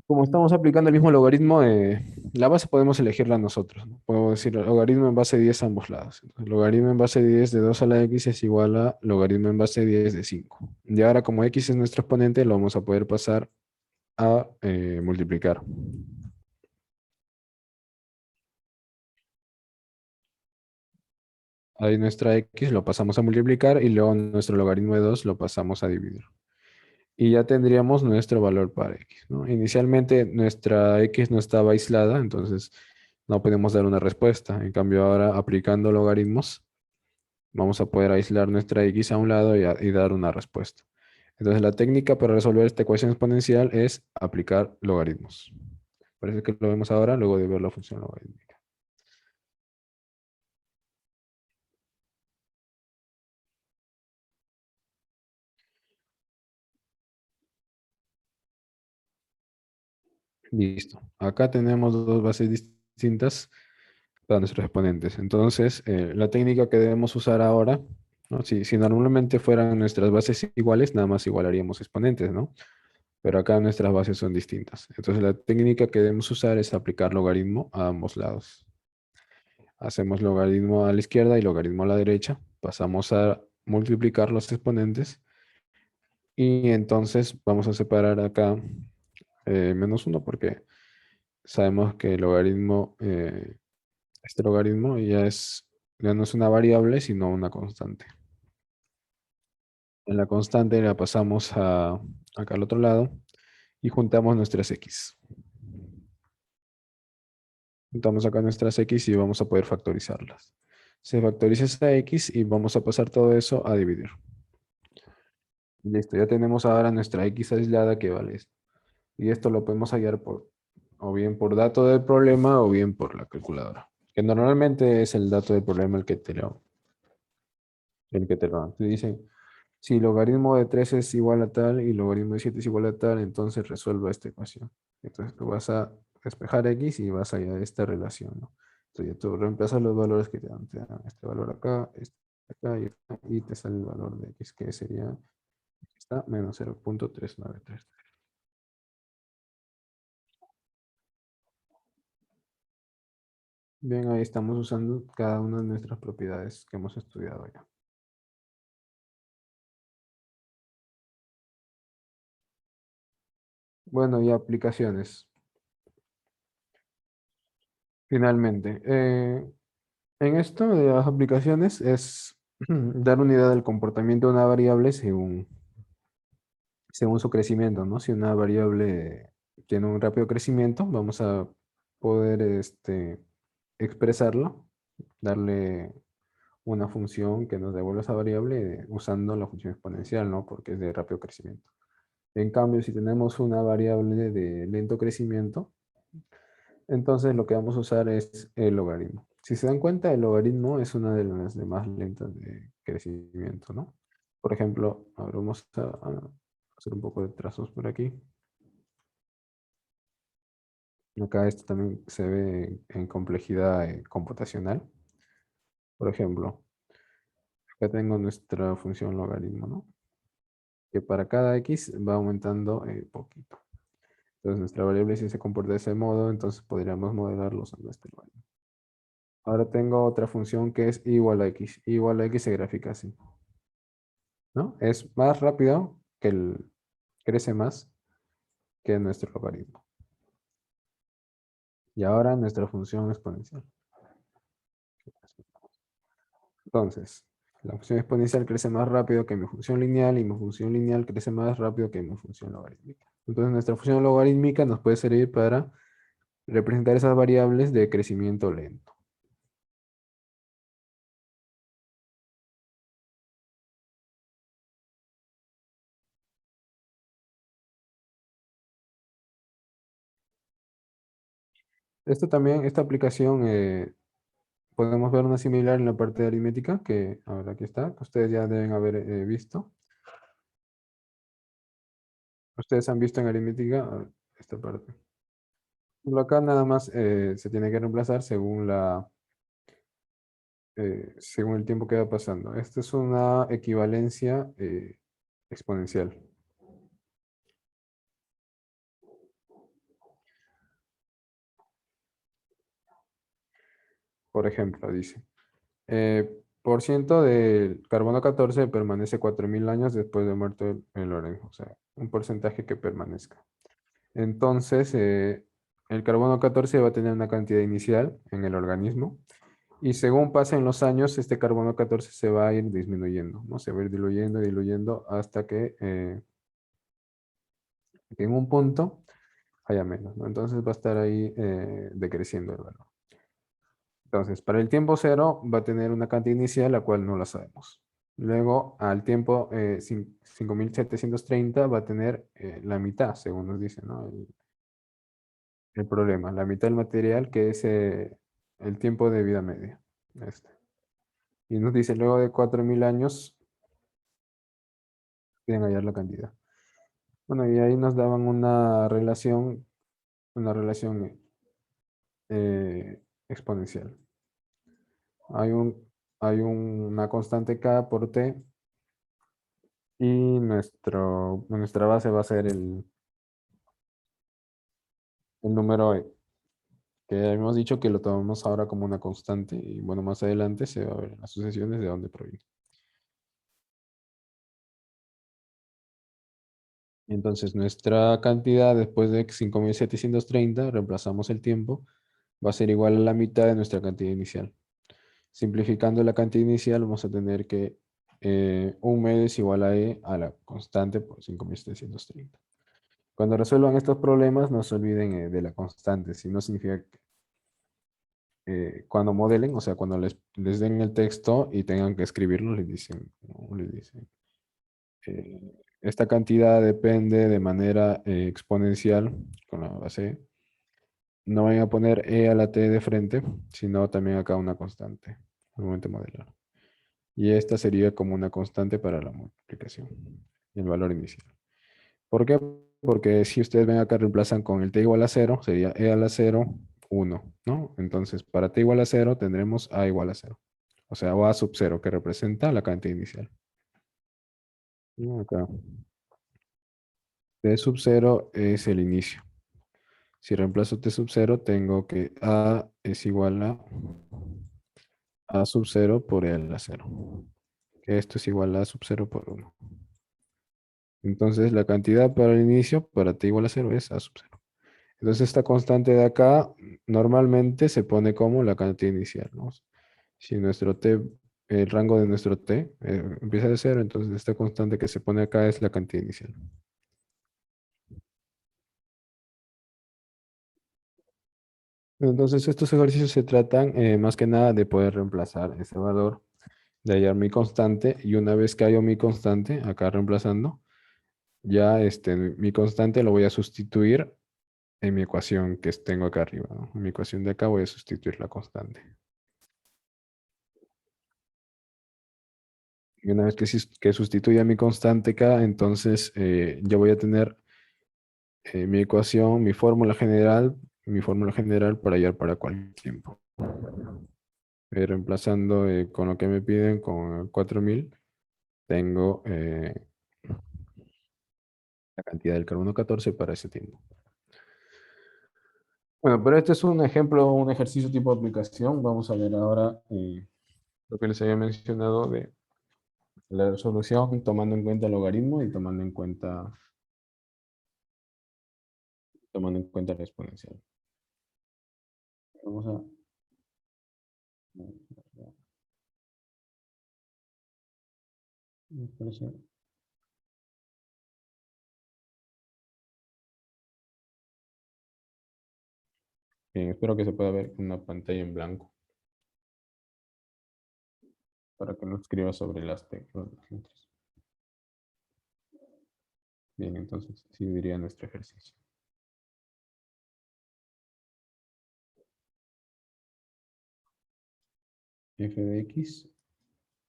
Como estamos aplicando el mismo logaritmo, la base podemos elegirla nosotros, ¿no? Puedo decir logaritmo en base 10 a ambos lados. Entonces, logaritmo en base 10 de 2 a la x es igual a logaritmo en base 10 de 5. Y ahora como x es nuestro exponente, lo vamos a poder pasar a multiplicar. Ahí nuestra x lo pasamos a multiplicar y luego nuestro logaritmo de 2 lo pasamos a dividir. Y ya tendríamos nuestro valor para x, ¿no? Inicialmente nuestra x no estaba aislada, entonces no podemos dar una respuesta. En cambio ahora aplicando logaritmos vamos a poder aislar nuestra x a un lado y dar una respuesta. Entonces la técnica para resolver esta ecuación exponencial es aplicar logaritmos. Parece que lo vemos ahora luego de ver la función logarítmica. Listo. Acá tenemos dos bases distintas para nuestros exponentes. Entonces, la técnica que debemos usar ahora, ¿no? Si normalmente fueran nuestras bases iguales, nada más igualaríamos exponentes, ¿no? Pero acá nuestras bases son distintas. Entonces, la técnica que debemos usar es aplicar logaritmo a ambos lados. Hacemos logaritmo a la izquierda y logaritmo a la derecha. Pasamos a multiplicar los exponentes. Y entonces vamos a separar acá menos uno porque sabemos que el logaritmo Este logaritmo ya no es una variable, sino una constante. En la constante la pasamos acá al otro lado y juntamos nuestras x. Juntamos acá nuestras x y vamos a poder factorizarlas. Se factoriza esta x y vamos a pasar todo eso a dividir. Listo, ya tenemos ahora nuestra x aislada que vale esto. Y esto lo podemos hallar o bien por dato del problema o bien por la calculadora. Que normalmente es el dato del problema el que te lo dan. Te dicen, si logaritmo de 3 es igual a tal y logaritmo de 7 es igual a tal, entonces resuelva esta ecuación. Entonces tú vas a despejar x y vas a hallar esta relación, ¿no? Entonces ya tú reemplazas los valores que te dan este valor acá, este acá y te sale el valor de x, que sería, aquí está, menos 0.393. Bien, ahí estamos usando cada una de nuestras propiedades que hemos estudiado ya. Bueno, y aplicaciones. Finalmente, en esto de las aplicaciones es dar una idea del comportamiento de una variable según su crecimiento, ¿no? Si una variable tiene un rápido crecimiento, vamos a poder expresarlo, darle una función que nos devuelva esa variable usando la función exponencial, ¿no? Porque es de rápido crecimiento. En cambio, si tenemos una variable de lento crecimiento, entonces lo que vamos a usar es el logaritmo. Si se dan cuenta, el logaritmo es una de las de más lentas de crecimiento, ¿no? Por ejemplo, ahora vamos a hacer un poco de trazos por aquí. Acá esto también se ve en complejidad computacional. Por ejemplo, acá tengo nuestra función logaritmo, ¿no? Que para cada x va aumentando poquito. Entonces nuestra variable si se comporta de ese modo, entonces podríamos modelarlo usando este logaritmo. Ahora tengo otra función que es igual a x. Igual a x se grafica así, ¿no? Es más rápido crece más que nuestro logaritmo. Y ahora nuestra función exponencial. Entonces, la función exponencial crece más rápido que mi función lineal y mi función lineal crece más rápido que mi función logarítmica. Entonces, nuestra función logarítmica nos puede servir para representar esas variables de crecimiento lento. Esta aplicación, podemos ver una similar en la parte de aritmética, que ahora aquí está, que ustedes ya deben haber visto. Ustedes han visto en aritmética esta parte. Acá nada más se tiene que reemplazar según el tiempo que va pasando. Esta es una equivalencia exponencial. Por ejemplo, dice, por ciento del carbono 14 permanece 4000 años después de muerto el Lorenzo. O sea, un porcentaje que permanezca. Entonces, el carbono 14 va a tener una cantidad inicial en el organismo. Y según pasen los años, este carbono 14 se va a ir disminuyendo, ¿no? Se va a ir diluyendo, diluyendo hasta que en un punto haya menos, ¿no? Entonces va a estar ahí decreciendo el valor. Entonces, para el tiempo cero va a tener una cantidad inicial, la cual no la sabemos. Luego, al tiempo 5730 va a tener la mitad, según nos dice, ¿no? El problema, la mitad del material, que es el tiempo de vida media. Este. Y nos dice, luego de 4000 años, quieren hallar la cantidad. Bueno, y ahí nos daban una relación exponencial. Hay una constante k por t y nuestra base va a ser el número que habíamos dicho que lo tomamos ahora como una constante y bueno, más adelante se va a ver en las sucesiones de dónde proviene. Entonces nuestra cantidad después de 5730 reemplazamos el tiempo va a ser igual a la mitad de nuestra cantidad inicial. Simplificando la cantidad inicial, vamos a tener que 1 mes es igual a E a la constante por 5.730. Cuando resuelvan estos problemas, no se olviden de la constante, si no significa que cuando modelen, o sea, cuando les den el texto y tengan que escribirlo, les dicen, ¿no? Les dicen, eh, esta cantidad depende de manera exponencial con la base E. No vayan a poner E a la T de frente, sino también acá una constante al momento de modelar. Y esta sería como una constante para la multiplicación, el valor inicial. ¿Por qué? Porque si ustedes ven acá, reemplazan con el t igual a 0, sería e a la 0, 1, ¿no? Entonces, para t igual a 0 tendremos a igual a 0. O sea, o a sub 0, que representa la cantidad inicial. Y acá, t sub 0 es el inicio. Si reemplazo t sub 0, tengo que a es igual a sub 0 por e a la 0. Que esto es igual a sub 0 por 1. Entonces, la cantidad para el inicio, para t igual a 0, es a sub 0. Entonces, esta constante de acá normalmente se pone como la cantidad inicial, ¿no? Si nuestro t, el rango de nuestro t empieza de 0, entonces esta constante que se pone acá es la cantidad inicial. Entonces, estos ejercicios se tratan más que nada de poder reemplazar ese valor, de hallar mi constante, y una vez que hallo mi constante, acá reemplazando, ya mi constante lo voy a sustituir en mi ecuación que tengo acá arriba, ¿no? En mi ecuación de acá voy a sustituir la constante. Y una vez que sustituya mi constante acá, entonces ya voy a tener mi ecuación, mi fórmula general para hallar para cualquier tiempo. Reemplazando con lo que me piden, con 4000, tengo la cantidad del carbono 14 para ese tiempo. Bueno, pero este es un ejemplo, un ejercicio tipo de aplicación. Vamos a ver ahora lo que les había mencionado de la resolución, tomando en cuenta el logaritmo y tomando en cuenta la exponencial. Vamos a... Bien, espero que se pueda ver una pantalla en blanco para que no escriba sobre las teclas. Bien, entonces sí diría nuestro ejercicio. F de x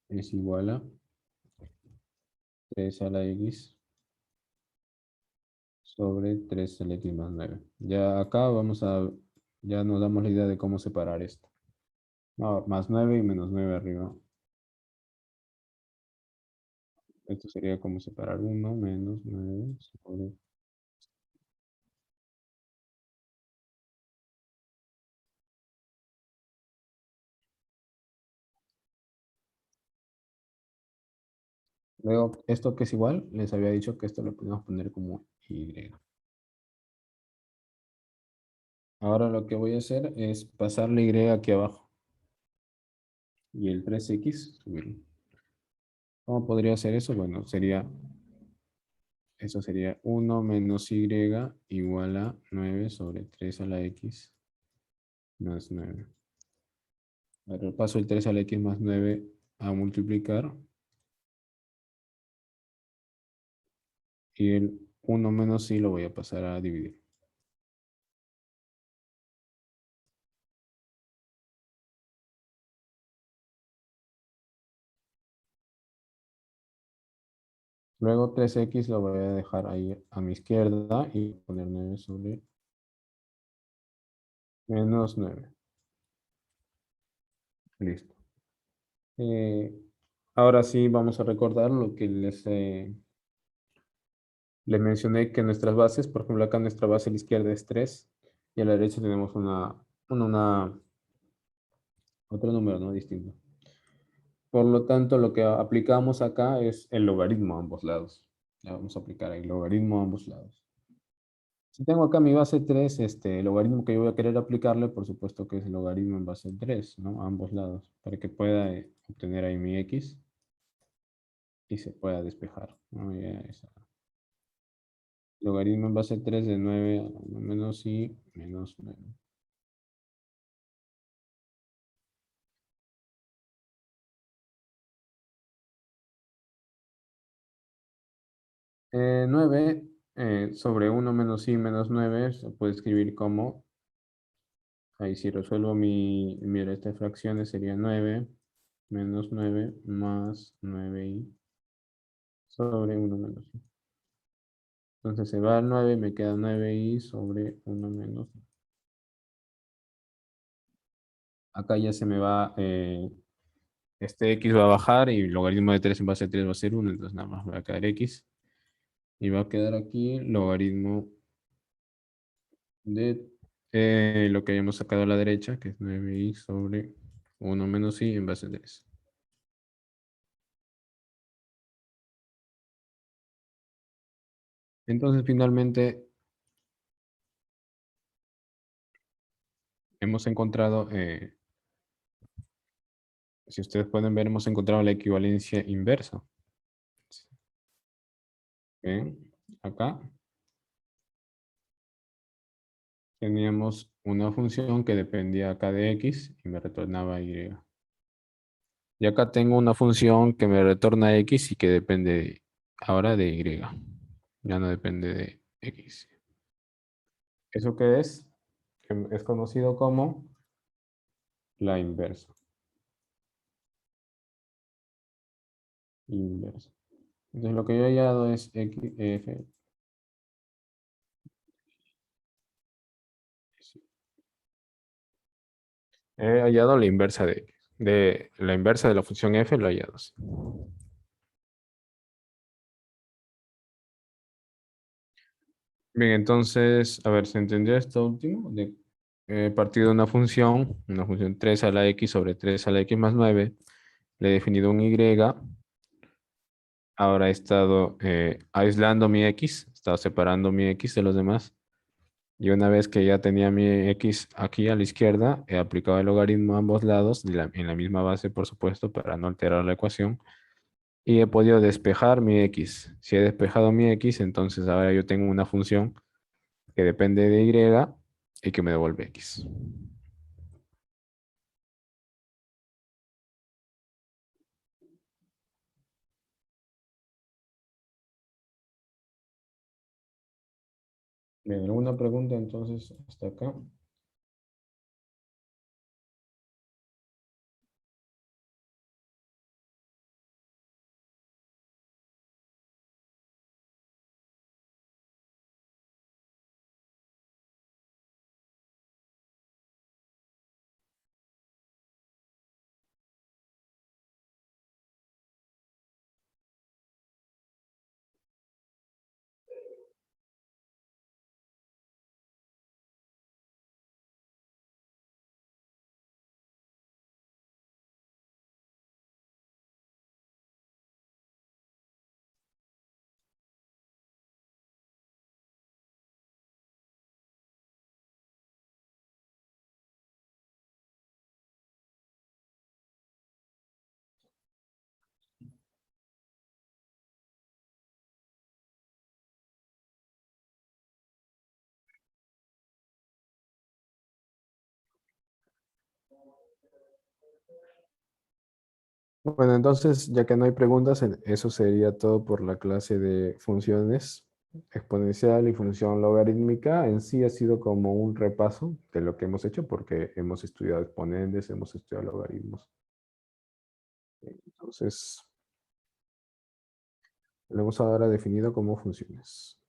es igual a 3 a la x sobre 3 a la x más 9. Ya acá ya nos damos la idea de cómo separar esto. No, más 9 y menos 9 arriba. Esto sería como separar 1 menos 9 sobre... Luego, esto que es igual, les había dicho que esto lo podemos poner como y. Ahora lo que voy a hacer es pasarle y aquí abajo y el 3x subirlo. ¿Cómo podría hacer eso? Bueno, eso sería 1 menos y igual a 9 sobre 3 a la x más 9. Ahora paso el 3 a la x más 9 a multiplicar y el 1 menos y lo voy a pasar a dividir. Luego 3x lo voy a dejar ahí a mi izquierda y poner 9 sobre menos 9. Listo. Eh, Ahora sí vamos a recordar lo que les mencioné, que nuestras bases, por ejemplo, acá nuestra base a la izquierda es 3 y a la derecha tenemos otro número, ¿no? Distinto. Por lo tanto, lo que aplicamos acá es el logaritmo a ambos lados. Le vamos a aplicar el logaritmo a ambos lados. Si tengo acá mi base 3, el logaritmo que yo voy a querer aplicarle, por supuesto que es el logaritmo en base 3, ¿no? A ambos lados, para que pueda obtener ahí mi x y se pueda despejar, ¿no? Logaritmo en base 3 de 9 a 1 menos i menos 9. 9 sobre 1 menos i menos 9 se puede escribir como, ahí si resuelvo mi resta de fracciones sería 9 menos 9 más 9i sobre 1 menos i. Entonces se va al 9 y me queda 9i sobre 1 menos i. Acá ya se me va, este x va a bajar y el logaritmo de 3 en base a 3 va a ser 1, entonces nada más va a quedar x. Y va a quedar aquí logaritmo de lo que habíamos sacado a la derecha, que es 9i sobre 1 menos i en base a 3. Entonces finalmente hemos encontrado, si ustedes pueden ver, hemos encontrado la equivalencia inversa. ¿Ven? Acá teníamos una función que dependía acá de x y me retornaba y. Y acá tengo una función que me retorna x y que depende ahora de y. Ya no depende de x. ¿Eso qué es? Es conocido como la inversa. Inversa. Entonces lo que yo he hallado es x, f. He hallado la inversa de x. De la inversa de la función f lo he hallado. Sí. Bien, entonces, a ver, ¿se entendió esto último? He partido de una función 3 a la x sobre 3 a la x más 9. Le he definido un y. Ahora he estado aislando mi x, he estado separando mi x de los demás. Y una vez que ya tenía mi x aquí a la izquierda, he aplicado el logaritmo a ambos lados, en la misma base, por supuesto, para no alterar la ecuación. Y he podido despejar mi x. Si he despejado mi x, entonces ahora yo tengo una función que depende de y que me devuelve x. Bien, ¿alguna pregunta entonces hasta acá? Bueno, entonces, ya que no hay preguntas, eso sería todo por la clase de funciones exponencial y función logarítmica. En sí ha sido como un repaso de lo que hemos hecho porque hemos estudiado exponentes, hemos estudiado logaritmos. Entonces, lo hemos ahora definido como funciones.